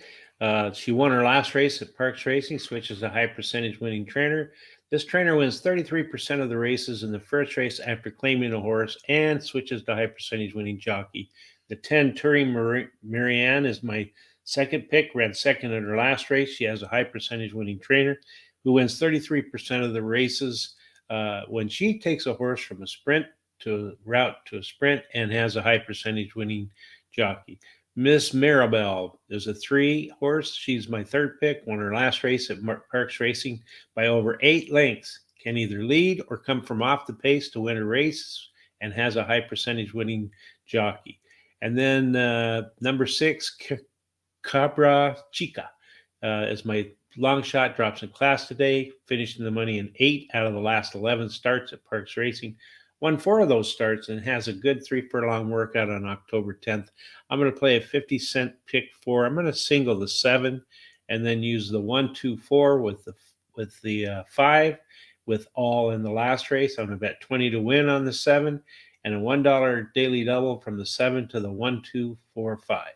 She won her last race at Parx Racing, switches a high percentage winning trainer. This trainer wins 33% of the races in the first race after claiming a horse and switches to high percentage winning jockey. The 10 Turing Marianne is my second pick, ran second in her last race. She has a high percentage winning trainer who wins 33% of the races when she takes a horse from a sprint to route to a sprint and has a high percentage winning jockey. Miss Maribel is a 3 horse. She's my third pick, won her last race at Parx Racing by over 8 lengths, can either lead or come from off the pace to win a race and has a high percentage winning jockey. And then number 6, Cabra Chica is my long shot, drops in class today, finishing the money in 8 out of the last 11 starts at Parx Racing. Won 4 of those starts and has a good 3 furlong workout on October 10th. I'm going to play a 50-cent pick 4. I'm going to single the 7 and then use the 1, 2, 4 with the 5 with all in the last race. I'm going to bet 20 to win on the 7 and a $1 daily double from the 7 to the 1, 2, 4, 5.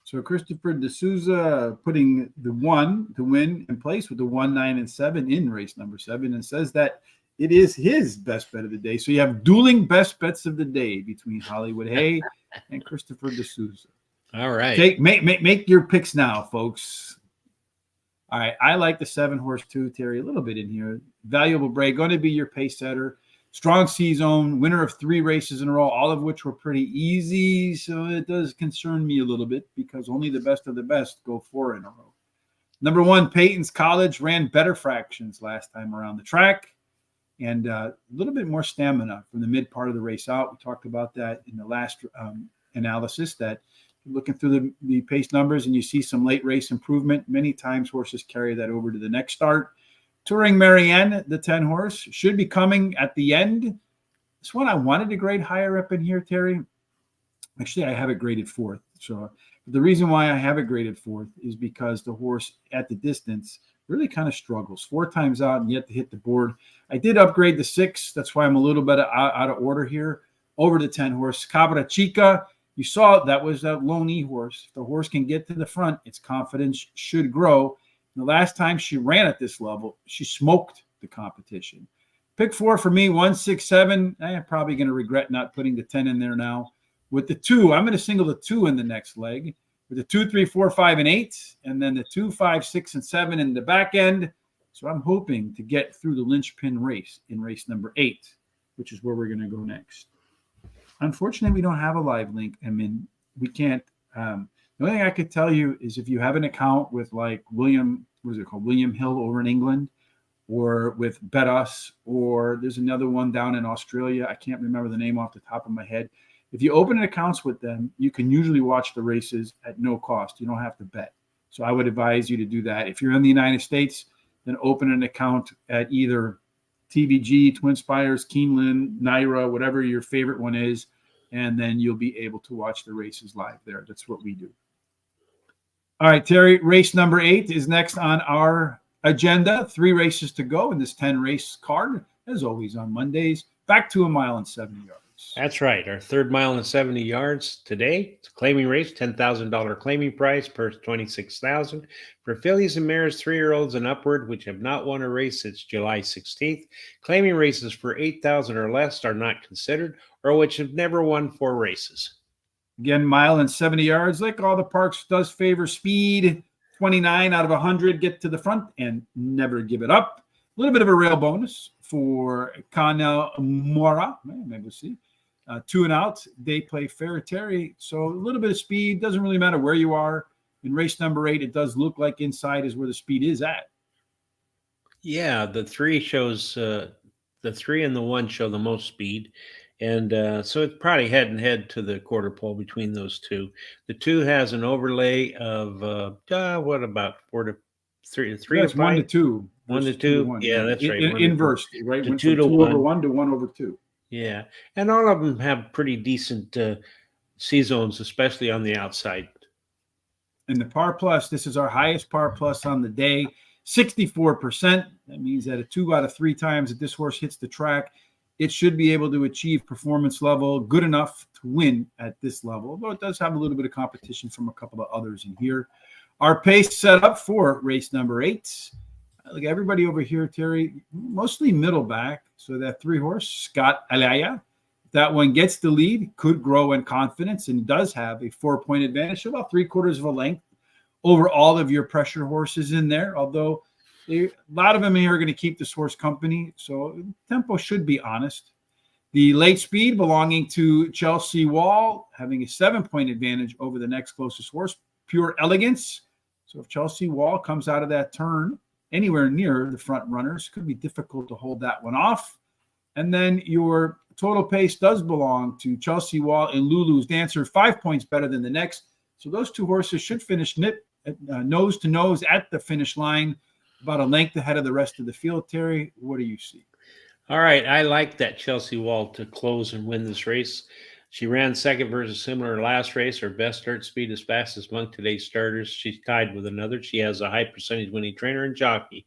So Christopher D'Souza putting the 1 to win in place with the 1, 9, and 7 in race number 7, and says that it is his best bet of the day. So you have dueling best bets of the day between Hollywood Hay and Christopher D'Souza. All right. Make your picks now, folks. All right. I like the 7 horse too, Terry, a little bit in here. Valuable Bray, going to be your pace setter. Strong C zone, winner of 3 races in a row, all of which were pretty easy. So it does concern me a little bit because only the best of the best go 4 in a row. Number 1, Peyton's College ran better fractions last time around the track. And a little bit more stamina from the mid part of the race out. We talked about that in the last analysis, that looking through the pace numbers and you see some late race improvement. Many times horses carry that over to the next start. Touring Marianne, the 10 horse, should be coming at the end. This one I wanted to grade higher up in here, Terry. Actually, I have it graded 4th. So the reason why I have it graded 4th is because the horse at the distance really kind of struggles. 4 times out and yet to hit the board. I did upgrade the 6. That's why I'm a little bit out of order here. Over the 10 horse. Cabra Chica. You saw that was that lone E horse. If the horse can get to the front, its confidence should grow. And the last time she ran at this level, she smoked the competition. Pick 4 for me, 1, 6, 7. I'm probably going to regret not putting the 10 in there now. With the 2, I'm going to single the 2 in the next leg. With the 2, 3, 4, 5, and 8, and then the 2, 5, 6, and 7 in the back end. So I'm hoping to get through the linchpin race in race number 8, which is where we're going to go next. Unfortunately, we don't have a live link. I mean, we can't. The only thing I could tell you is if you have an account with like William Hill over in England, or with BetUs, or there's another one down in Australia. I can't remember the name off the top of my head. If you open accounts with them, you can usually watch the races at no cost. You don't have to bet. So I would advise you to do that. If you're in the United States, then open an account at either TVG, Twin Spires, Keeneland, Naira, whatever your favorite one is, and then you'll be able to watch the races live there. That's what we do. All right, Terry, race number 8 is next on our agenda. 3 races to go in this 10-race card, as always on Mondays. Back to a mile and 70 yards. That's right. Our 3rd mile and 70 yards today. It's a claiming race, $10,000 claiming price, purse $26,000 for fillies and mares, 3-year-olds and upward, which have not won a race since July 16th. Claiming races for $8,000 or less are not considered, or which have never won 4 races. Again, mile and 70 yards. Like all the Parx does favor speed. 29 out of 100 get to the front and never give it up. A little bit of a rail bonus for Kana Mora. Maybe we'll see. 2 and out. They play fair, Terry. So a little bit of speed. Doesn't really matter where you are. In race number 8, it does look like inside is where the speed is at. Yeah, the 3 shows the 3 and the 1 show the most speed. And so it's probably head and head to the quarter pole between those 2. The 2 has an overlay of what about 4 to 3 to 3 That's to 5? 1 to 2. 1 to 2. 1. Yeah, that's right. Inverse, right? To Went 2 from to 2 1. over 1 to 1 over 2. Yeah, and all of them have pretty decent C-zones, especially on the outside. And the par plus, this is our highest par plus on the day, 64%. That means that 2 out of 3 times that this horse hits the track, it should be able to achieve performance level good enough to win at this level, although it does have a little bit of competition from a couple of others in here. Our pace set up for race number 8. Look, everybody over here, Terry, mostly middle back. So that 3 horse, Scott Alaya, that one gets the lead, could grow in confidence, and does have a 4-point advantage, about 3/4 of a length over all of your pressure horses in there, although a lot of them here are going to keep this horse company, so tempo should be honest. The late speed belonging to Chelsea Wall, having a 7-point advantage over the next closest horse, Pure Elegance. So if Chelsea Wall comes out of that turn anywhere near the front runners, could be difficult to hold that one off. And then your total pace does belong to Chelsea Wall and Lulu's Dancer, 5 points better than the next. So those 2 horses should finish nose to nose at the finish line, about a length ahead of the rest of the field. Terry, what do you see? All right, I like that Chelsea Wall to close and win this race. She ran second versus similar last race. Her best start speed is fastest among today's starters. She's tied with another. She has a high percentage winning trainer and jockey.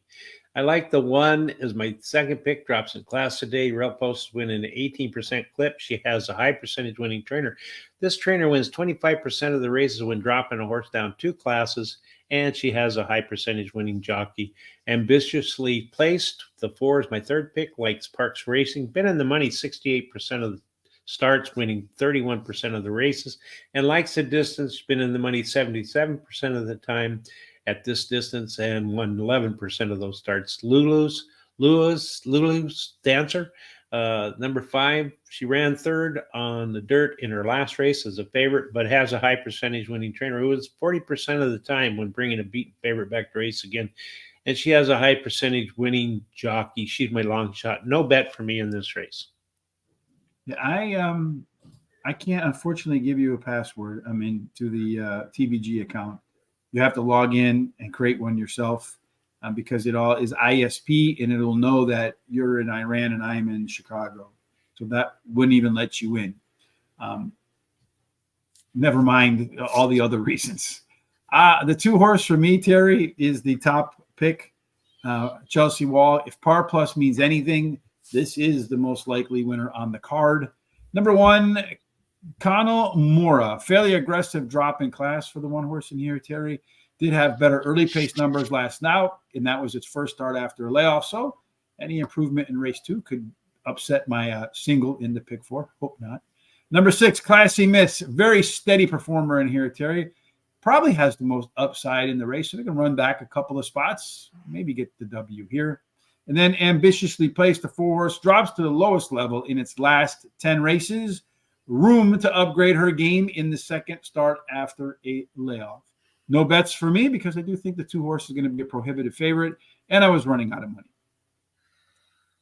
I like the 1 as my second pick. Drops in class today. Rail Post win an 18% clip. She has a high percentage winning trainer. This trainer wins 25% of the races when dropping a horse down 2 classes, and she has a high percentage winning jockey. Ambitiously placed. The 4 is my third pick. Likes Parx Racing. Been in the money 68% of the starts, winning 31% of the races, and likes the distance. Been in the money 77% of the time at this distance and won 11% of those starts. Lulu's Dancer, number 5. She ran 3rd on the dirt in her last race as a favorite, but has a high percentage winning trainer who was 40% of the time when bringing a beaten favorite back to race again. And she has a high percentage winning jockey. She's my long shot. No bet for me in this race. Yeah, I can't unfortunately give you a password. I mean, to the TVG account. You have to log in and create one yourself because it all is ISP, and it'll know that you're in Iran and I'm in Chicago. So that wouldn't even let you in. Never mind all the other reasons. The 2 horse for me, Terry, is the top pick. Chelsea Wall. If par plus means anything, this is the most likely winner on the card. Number 1, Connell Mora. Fairly aggressive drop in class for the one horse in here, Terry. Did have better early pace numbers last out, and that was its first start after a layoff. So any improvement in race 2 could upset my single in the pick 4. Hope not. Number 6, Classy Miss. Very steady performer in here, Terry. Probably has the most upside in the race, so they can run back a couple of spots, maybe get the W here. And then Ambitiously Placed, the 4 horse, drops to the lowest level in its last 10 races. Room to upgrade her game in the second start after a layoff. No bets for me because I do think the 2 horse is going to be a prohibitive favorite, and I was running out of money.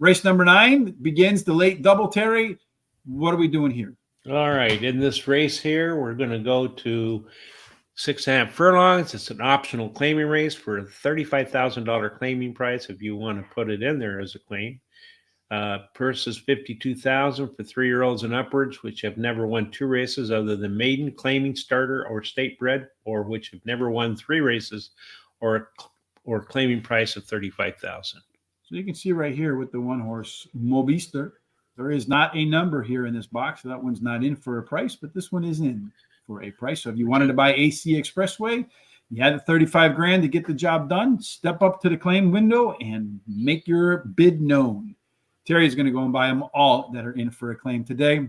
Race number 9 begins the late double, Terry. What are we doing here? All right. In this race here, we're going to go to 6.5 furlongs. It's an optional claiming race for a $35,000 claiming price if you want to put it in there as a claim. Purse is $52,000 for 3-year-olds and upwards, which have never won 2 races other than maiden, claiming, starter, or state bred, or which have never won 3 races, or claiming price of $35,000. So you can see right here with the 1 horse Mobister, there is not a number here in this box. So that one's not in for a price, but this one is in for a price. So if you wanted to buy AC Expressway, you had the 35 grand to get the job done. Step up to the claim window and make your bid known. Terry's going to go and buy them all that are in for a claim today.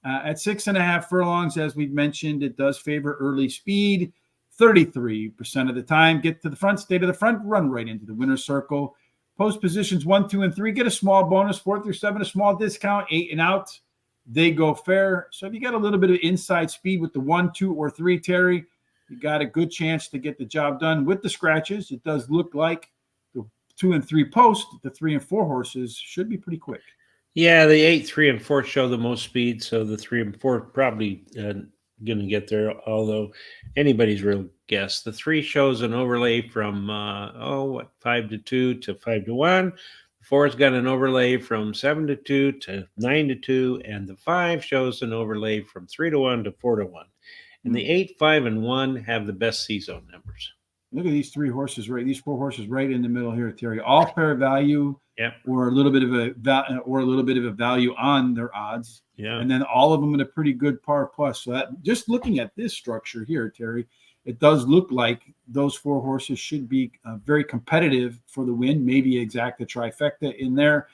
At 6.5 furlongs, as we've mentioned, it does favor early speed. 33% of the time, get to the front, stay to the front, run right into the winner's circle. Post positions 1, 2, and 3, get a small bonus. 4 through 7, a small discount. 8 and out, they go fair. So if you got a little bit of inside speed with the 1, 2, or 3, Terry, you got a good chance to get the job done with the scratches. It does look like the 2 and 3 post, the 3 and 4 horses should be pretty quick. Yeah, the 8, 3, and 4 show the most speed, so the 3 and 4 probably going to get there, although anybody's real guess. The 3 shows an overlay from 5 to 2 to 5 to 1. The 4's got an overlay from 7 to 2 to 9 to 2, and the 5 shows an overlay from 3 to 1 to 4 to 1. And the 8, 5, and 1 have the best C-zone numbers. Look at these 3 horses, right? These 4 horses right in the middle here, Terry. All fair value, yep, or a little bit of a value on their odds. Yeah, and then all of them in a pretty good par plus. So that, just looking at this structure here, Terry, it does look like those 4 horses should be very competitive for the win. Maybe exact a trifecta in there.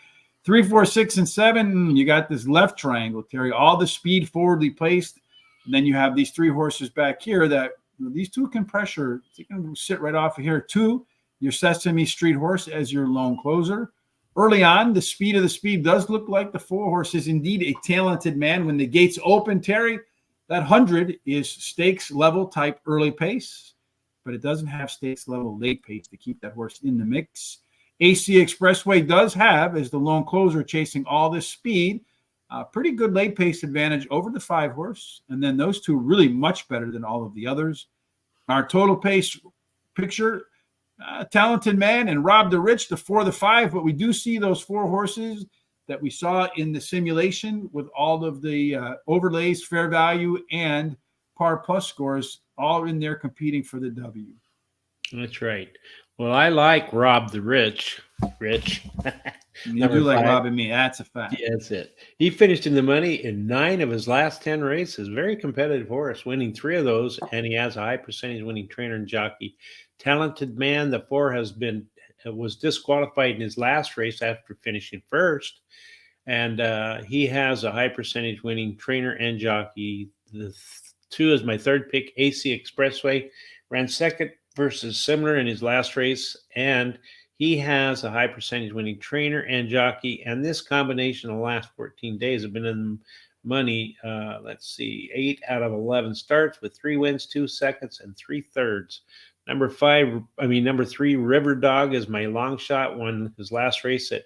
3, 4, 6, and 7. You got this left triangle, Terry. All the speed forwardly placed, and then you have these 3 horses back here that. These 2 can pressure. They can sit right off of here. 2, your Sesame Street horse as your lone closer. Early on, the speed of the speed does look like the 4 horse is indeed a talented man. When the gates open, Terry, that 100 is stakes level type early pace, but it doesn't have stakes level late pace to keep that horse in the mix. AC Expressway does have, as the lone closer chasing all this speed, pretty good late pace advantage over the 5 horse. And then those 2 really much better than all of the others. Our total pace picture, Talented Man and Rob the Rich, the 4, the 5. But we do see those 4 horses that we saw in the simulation with all of the overlays, fair value, and par plus scores all in there competing for the W. That's right. Well, I like Rob the Rich. You do like 5. Rob and me. That's a fact. Yeah, that's it. He finished in the money in 9 of his last 10 races. Very competitive horse, winning 3 of those, and he has a high percentage winning trainer and jockey. Talented Man, the 4 was disqualified in his last race after finishing first, and he has a high percentage winning trainer and jockey. The 2 is my 3rd pick. AC Expressway ran second versus similar in his last race, and he has a high percentage winning trainer and jockey. And this combination of the last 14 days have been in money. 8 out of 11 starts with 3 wins, 2 seconds, and 3 thirds. Number 3, River Dog is my long shot. Won his last race at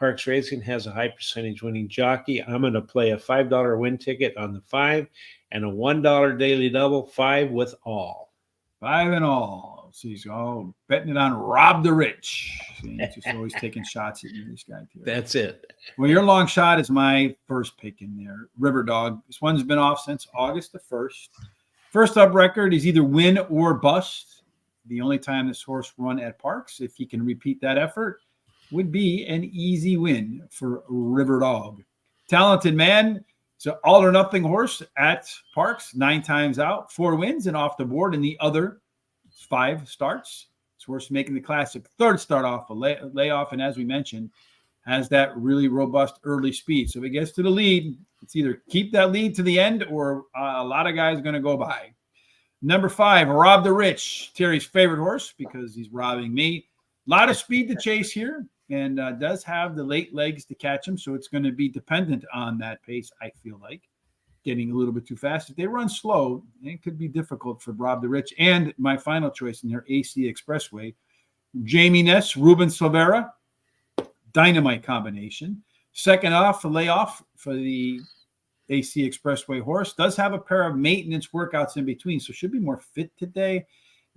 Parx Racing, has a high percentage winning jockey. I'm going to play a $5 win ticket on the 5 and a $1 daily double, 5 with all. 5 and all. So he's all betting it on Rob the Rich. He's just always taking shots at you, this guy. Too. That's it. Well, your long shot is my first pick in there, River Dog. This one's been off since August the 1st. First up record is either win or bust. The only time this horse run at Parx, if he can repeat that effort, would be an easy win for River Dog. Talented man. It's an all or nothing horse at Parx, 9 times out, 4 wins and off the board in the other 5 starts. This horse making the classic third start off a layoff, and as we mentioned, has that really robust early speed. So if it gets to the lead, it's either keep that lead to the end or a lot of guys are going to go by. Number 5, Rob the Rich, Terry's favorite horse because he's robbing me. A lot of speed to chase here and does have the late legs to catch him. So it's going to be dependent on that pace, I feel like. Getting a little bit too fast. If they run slow, it could be difficult for Rob the Rich. And my final choice in here, AC Expressway. Jamie Ness, Ruben Silvera, dynamite combination. Second off, a layoff for the AC Expressway horse. Does have a pair of maintenance workouts in between, so should be more fit today.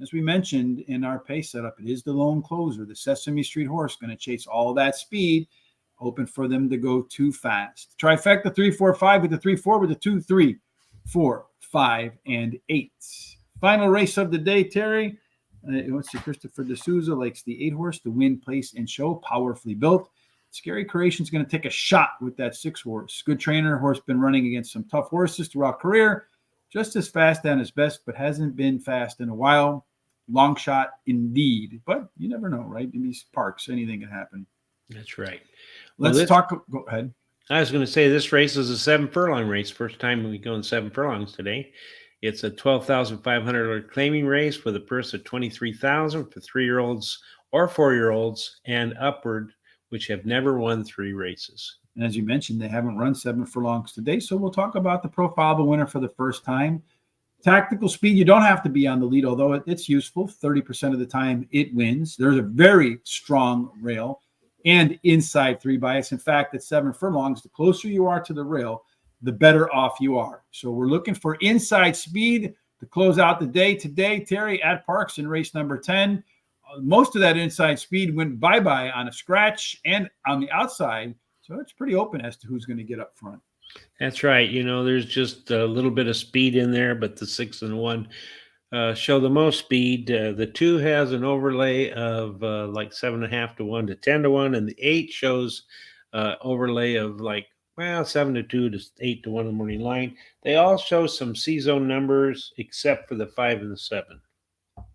As we mentioned in our pace setup, it is the lone closer, the Sesame Street horse, going to chase all that speed, hoping for them to go too fast. Trifecta 3, 4, 5 with the 3, 4 with the 2, 3, 4, 5, and 8. Final race of the day, Terry. Let's see, Christopher D'Souza likes the 8 horse to win, place, and show. Powerfully built. Scary Creation's going to take a shot with that 6 horse. Good trainer. Horse been running against some tough horses throughout career. Just as fast and his best, but hasn't been fast in a while. Long shot indeed. But you never know, right? In these parks, anything can happen. That's right. Let's talk. Go ahead. I was going to say this race is a 7 furlong race. First time we go in 7 furlongs today. It's a $12,500 claiming race with a purse of $23,000 for 3-year-olds or 4-year-olds and upward, which have never won 3 races. And as you mentioned, they haven't run 7 furlongs today. So we'll talk about the profile of a winner for the first time. Tactical speed, you don't have to be on the lead, although it's useful. 30% of the time it wins. There's a very strong rail and inside 3 bias. In fact, at 7 furlongs, the closer you are to the rail, the better off you are. So we're looking for inside speed to close out the day today, Terry, at Parx in race number 10. Most of that inside speed went bye-bye on a scratch and on the outside. So it's pretty open as to who's going to get up front. That's right. You know, there's just a little bit of speed in there, but the 6 and 1 show the most speed. The 2 has an overlay of like 7.5 to 1 to 10 to 1, and the 8 shows overlay of like 7 to 2 to 8 to 1 in the morning line. They all show some C-zone numbers except for the 5 and the 7.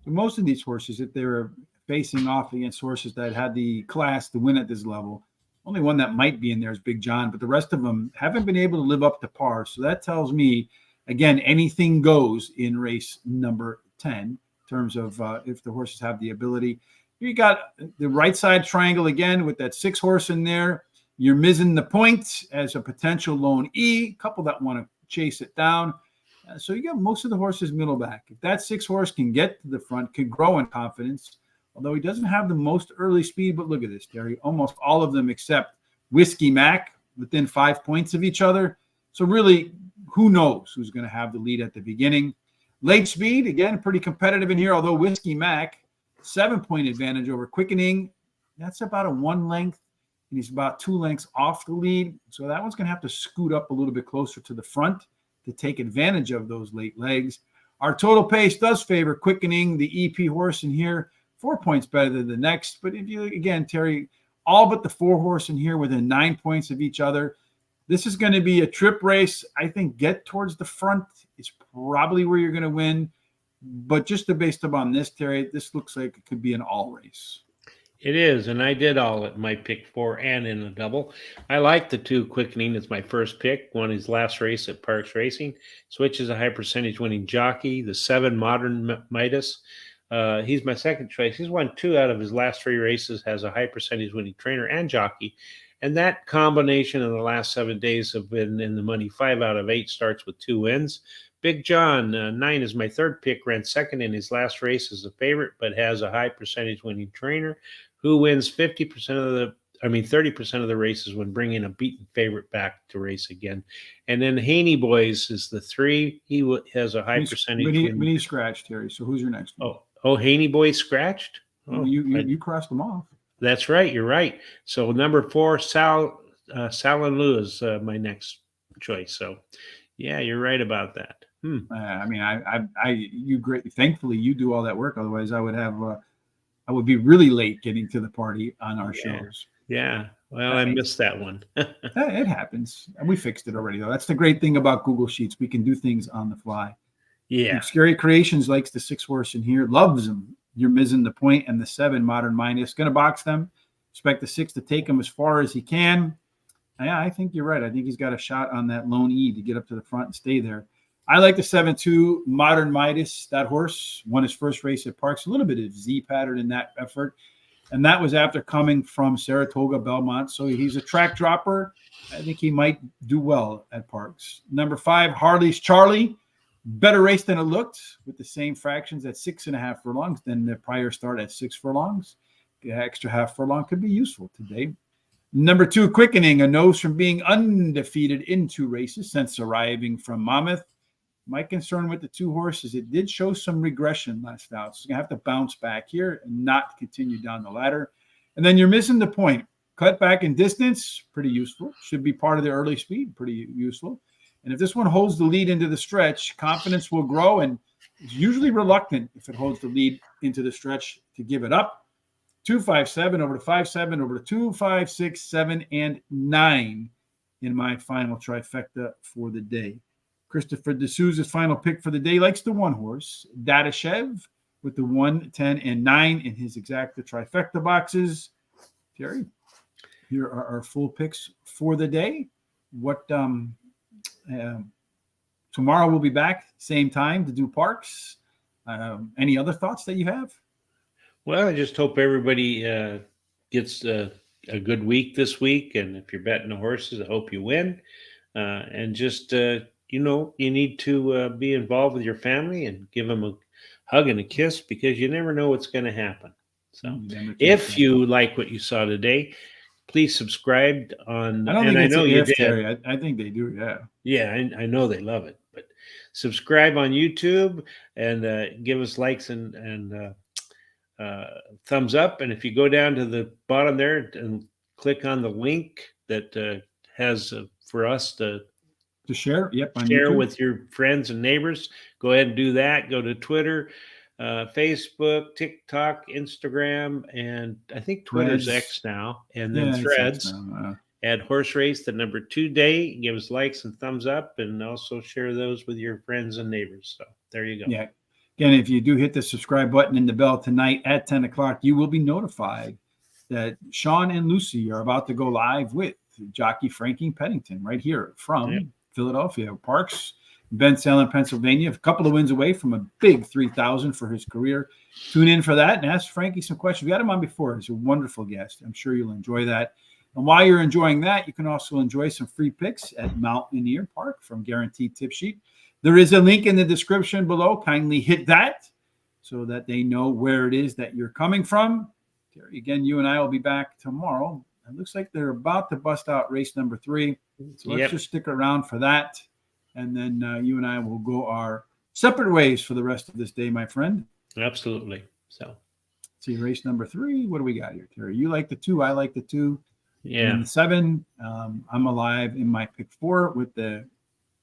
Most of these horses, if they were facing off against horses that had the class to win at this level, only one that might be in there is Big John, but the rest of them haven't been able to live up to par. So that tells me, again, anything goes in race number 10 in terms of if the horses have the ability. You got the right side triangle again with that 6 horse in there. You're missing the point as a potential lone E, a couple that want to chase it down. So you got most of the horses middle back. If that 6 horse can get to the front, can grow in confidence, although he doesn't have the most early speed. But look at this, Terry. Almost all of them except Whiskey Mac within 5 points of each other. So really, who knows who's going to have the lead at the beginning. Late speed, again, pretty competitive in here, although Whiskey Mac, 7-point advantage over Quickening. That's about a 1 length, and he's about 2 lengths off the lead. So that one's going to have to scoot up a little bit closer to the front to take advantage of those late legs. Our total pace does favor Quickening, the EP horse in here, 4 points better than the next. But if you, again, Terry, all but the 4 horse in here within 9 points of each other, this is going to be a trip race. I think get towards the front is probably where you're going to win. But just based upon this, Terry, this looks like it could be an all race. It is, and I did all at my pick 4 and in a double. I like the 2 Quickening as my first pick. Won his last race at Parx Racing. Switch is a high percentage winning jockey. The 7 Modern Midas. He's my second choice. He's won 2 out of his last 3 races, has a high percentage winning trainer and jockey. And that combination in the last 7 days have been in the money. 5 out of 8 starts with 2 wins. Big John, 9 is my third pick, ran second in his last race as a favorite, but has a high percentage winning trainer who wins 30% of the races when bringing a beaten favorite back to race again. And then Haney Boys is the 3. He has a high percentage. But he scratched, Terry. So who's your next one? Oh, Haney Boys scratched? Oh, you crossed them off. That's right. You're right. So number 4, Sal and Lou is my next choice. So, yeah, you're right about that. I mean, you great. Thankfully, you do all that work. Otherwise, I would be really late getting to the party on our Yeah. shows. Yeah. Well, That I makes missed that one. it happens. And we fixed it already, though. That's the great thing about Google Sheets. We can do things on the fly. Yeah. Scary Creations likes the 6 horse in here, loves them. You're missing the point and the 7 Modern Minus. Going to box them. Expect the 6 to take him as far as he can. Yeah, I think you're right. I think he's got a shot on that lone E to get up to the front and stay there. I like the 7-2 Modern Midas. That horse won his first race at Parx. A little bit of Z pattern in that effort. And that was after coming from Saratoga Belmont. So he's a track dropper. I think he might do well at Parx. Number 5, Harley's Charlie. Better race than it looked with the same fractions at 6.5 furlongs than the prior start at 6 furlongs. The extra half furlong could be useful today. Number 2, Quickening, a nose from being undefeated in 2 races since arriving from Monmouth. My concern with the 2 horses, it did show some regression last out. So you're going to have to bounce back here and not continue down the ladder. And then you're missing the point. Cut back in distance, pretty useful. Should be part of the early speed, pretty useful. And if this one holds the lead into the stretch, confidence will grow, and it's usually reluctant if it holds the lead into the stretch to give it up. 2, 5, 7, over to 5, 7, over to 2, 5, 6, 7, and 9 in my final trifecta for the day. Christopher D'Souza's final pick for the day likes the 1 horse, Dadashev, with the 1, 10, and 9 in his exacta trifecta boxes. Terry, here are our full picks for the day. Tomorrow we'll be back, same time, to do Parx. Any other thoughts that you have? Well, I just hope everybody gets a good week this week. And if you're betting the horses, I hope you win. And just, you need to be involved with your family and give them a hug and a kiss, because you never know what's going to happen. So if you like what you saw today, please subscribe on. I don't think it's an if, Terry. I think they do, yeah. Yeah, I know they love it. But subscribe on YouTube and give us likes and thumbs up. And if you go down to the bottom there and click on the link that has for us to share, on share YouTube with your friends and neighbors, go ahead and do that. Go to Twitter, Facebook, TikTok, Instagram, and I think Twitter's X now, and then Threads. Add Horse Race, the number 2 day. Give us likes and thumbs up, and also share those with your friends and neighbors. So there you go. Yeah. Again, if you do hit the subscribe button and the bell tonight at 10 o'clock, you will be notified that Sean and Lucy are about to go live with jockey Frankie Pennington right here from Philadelphia. Parx, Ben Salem, Pennsylvania, a couple of wins away from a big 3,000 for his career. Tune in for that and ask Frankie some questions. We had him on before. He's a wonderful guest. I'm sure you'll enjoy that. And while you're enjoying that, you can also enjoy some free picks at Mountaineer Park from Guaranteed Tip Sheet. There is a link in the description below. Kindly hit that so that they know where it is that you're coming from. Terry, again, you and I will be back tomorrow. It looks like they're about to bust out race number 3. So let's just stick around for that. And then you and I will go our separate ways for the rest of this day, my friend. Absolutely. So, see, race number 3. What do we got here, Terry? You like the 2. I like the 2. Yeah. And the 7, I'm alive in my pick 4 with the,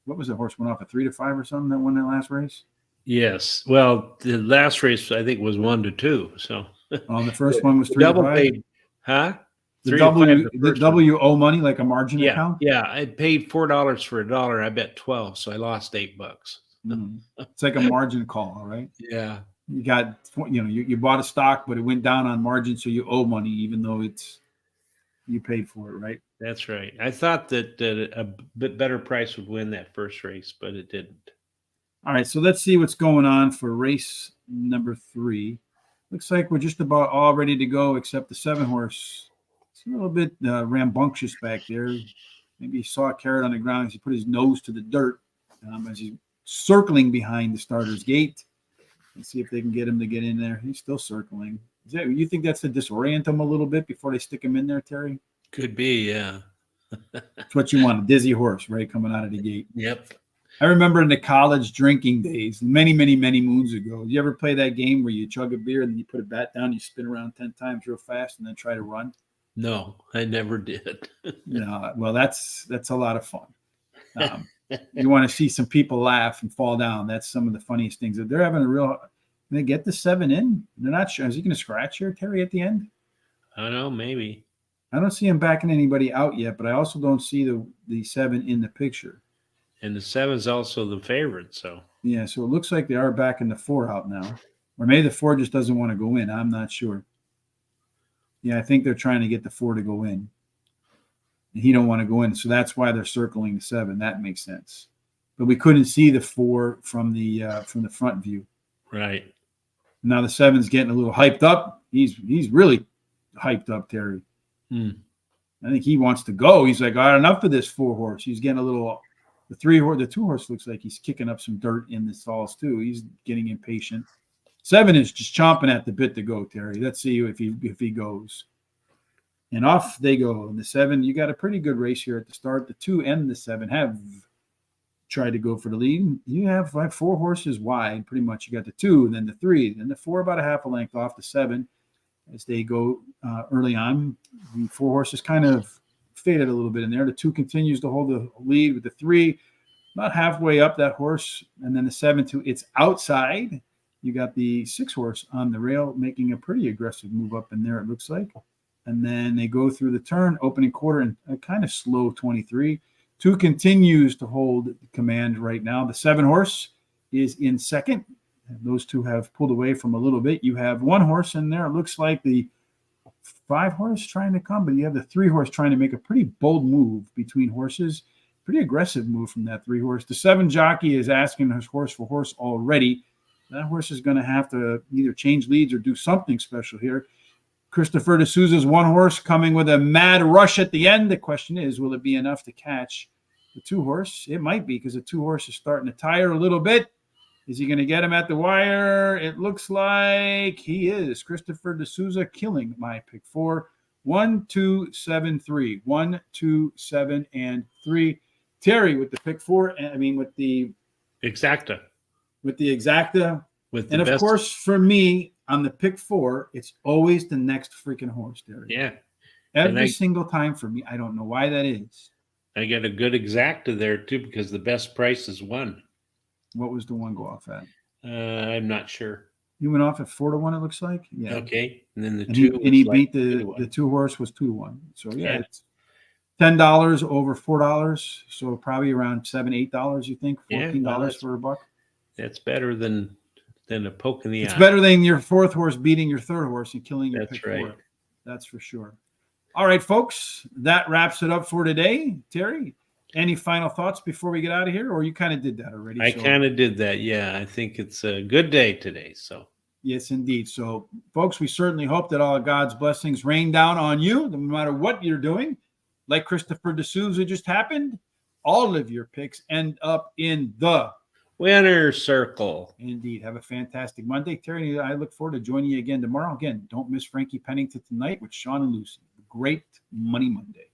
what was the horse went off at 3-5 or something that won that last race? Yes. Well, the last race I think was 1-2. So the first one was 3-5. Double paid, huh? The WO money, like a margin account. Yeah, I paid $4 for $1. I bet 12, so I lost $8. It's like a margin call, right? Yeah. You got, you bought a stock, but it went down on margin, so you owe money, even though you paid for it, right? That's right. I thought that a bit better price would win that first race, but it didn't. All right, so let's see what's going on for race number 3. Looks like we're just about all ready to go, except the 7 horse. It's a little bit rambunctious back there. Maybe he saw a carrot on the ground as he put his nose to the dirt as he's circling behind the starter's gate. Let's see if they can get him to get in there. He's still circling. You think that's to disorient him a little bit before they stick him in there, Terry? Could be, yeah. That's what you want, a dizzy horse, right, coming out of the gate. Yep. I remember in the college drinking days, many, many, many moons ago, you ever play that game where you chug a beer and then you put a bat down, you spin around 10 times real fast and then try to run? No, I never did. No, well, that's a lot of fun. You want to see some people laugh and fall down. That's some of the funniest things. They're having a real. They get the 7 in. They're not sure. Is he going to scratch here, Terry, at the end? I don't know, maybe. I don't see him backing anybody out yet, but I also don't see the 7 in the picture. And the 7's also the favorite, so. Yeah, so it looks like they are backing the 4 out now. Or maybe the 4 just doesn't want to go in. I'm not sure. Yeah, I think they're trying to get the 4 to go in. And he don't want to go in, so that's why they're circling the 7. That makes sense. But we couldn't see the 4 from the front view. Right. Now the 7's getting a little hyped up. He's really hyped up, Terry. I think he wants to go. He's like, all right, enough of this 4 horse. He's getting a little. The 2 horse looks like he's kicking up some dirt in the stalls too. He's getting impatient. 7 is just chomping at the bit to go, Terry. Let's see if he goes. And off they go. And the 7, you got a pretty good race here at the start. The 2 and the 7 have tried to go for the lead. You have 4 horses wide, pretty much. You got the 2, and then the 3, then the 4 about a half a length off the 7 as they go early on. The 4 horses kind of faded a little bit in there. The 2 continues to hold the lead with the 3 about halfway up that horse, and then the 7 to its outside. You got the 6 horse on the rail making a pretty aggressive move up in there, it looks like. And then they go through the turn, opening quarter, and a kind of slow 23. 2 continues to hold command right now. The 7 horse is in second. And those 2 have pulled away from a little bit. You have 1 horse in there. It looks like the 5 horse trying to come, but you have the 3 horse trying to make a pretty bold move between horses. Pretty aggressive move from that 3 horse. The 7 jockey is asking his horse for horse already. That horse is going to have to either change leads or do something special here. Christopher D'Souza's 1 horse coming with a mad rush at the end. The question is, will it be enough to catch the 2 horse? It might be, because the 2 horse is starting to tire a little bit. Is he going to get him at the wire? It looks like he is. Christopher D'Souza killing my pick 4. 1, 2, 7, 3. 1, 2, 7, and 3. Terry with the pick 4. I mean, with the Exacta. With the exacta. With the and of best. course, for me, on the pick 4, it's always the next freaking horse, Terry. Yeah. Every single time for me. I don't know why that is. I got a good exacta there too, because the best price is 1. What was the 1 go off at? I'm not sure. You went off at 4-1, it looks like. Yeah. Okay. And then the And 2 he was beat like the 2 horse was 2-1. So yeah, Yeah. it's $10 over $4. So probably around $7, $8, you think? $14 for a buck. That's better than a poke in the eye. It's better than your 4th horse beating your 3rd horse and killing your That's pick right. 4. That's for sure. All right, folks, that wraps it up for today. Terry, any final thoughts before we get out of here, or you kind of did that already? I kind of did that. Yeah, I think it's a good day today. So yes, indeed. So, folks, we certainly hope that all of God's blessings rain down on you, no matter what you're doing. Like Christopher D'Souza just happened, all of your picks end up in the winner circle. Indeed. Have a fantastic Monday. Terry, I look forward to joining you again tomorrow. Again, don't miss Frankie Pennington tonight with Sean and Lucy. Great Money Monday.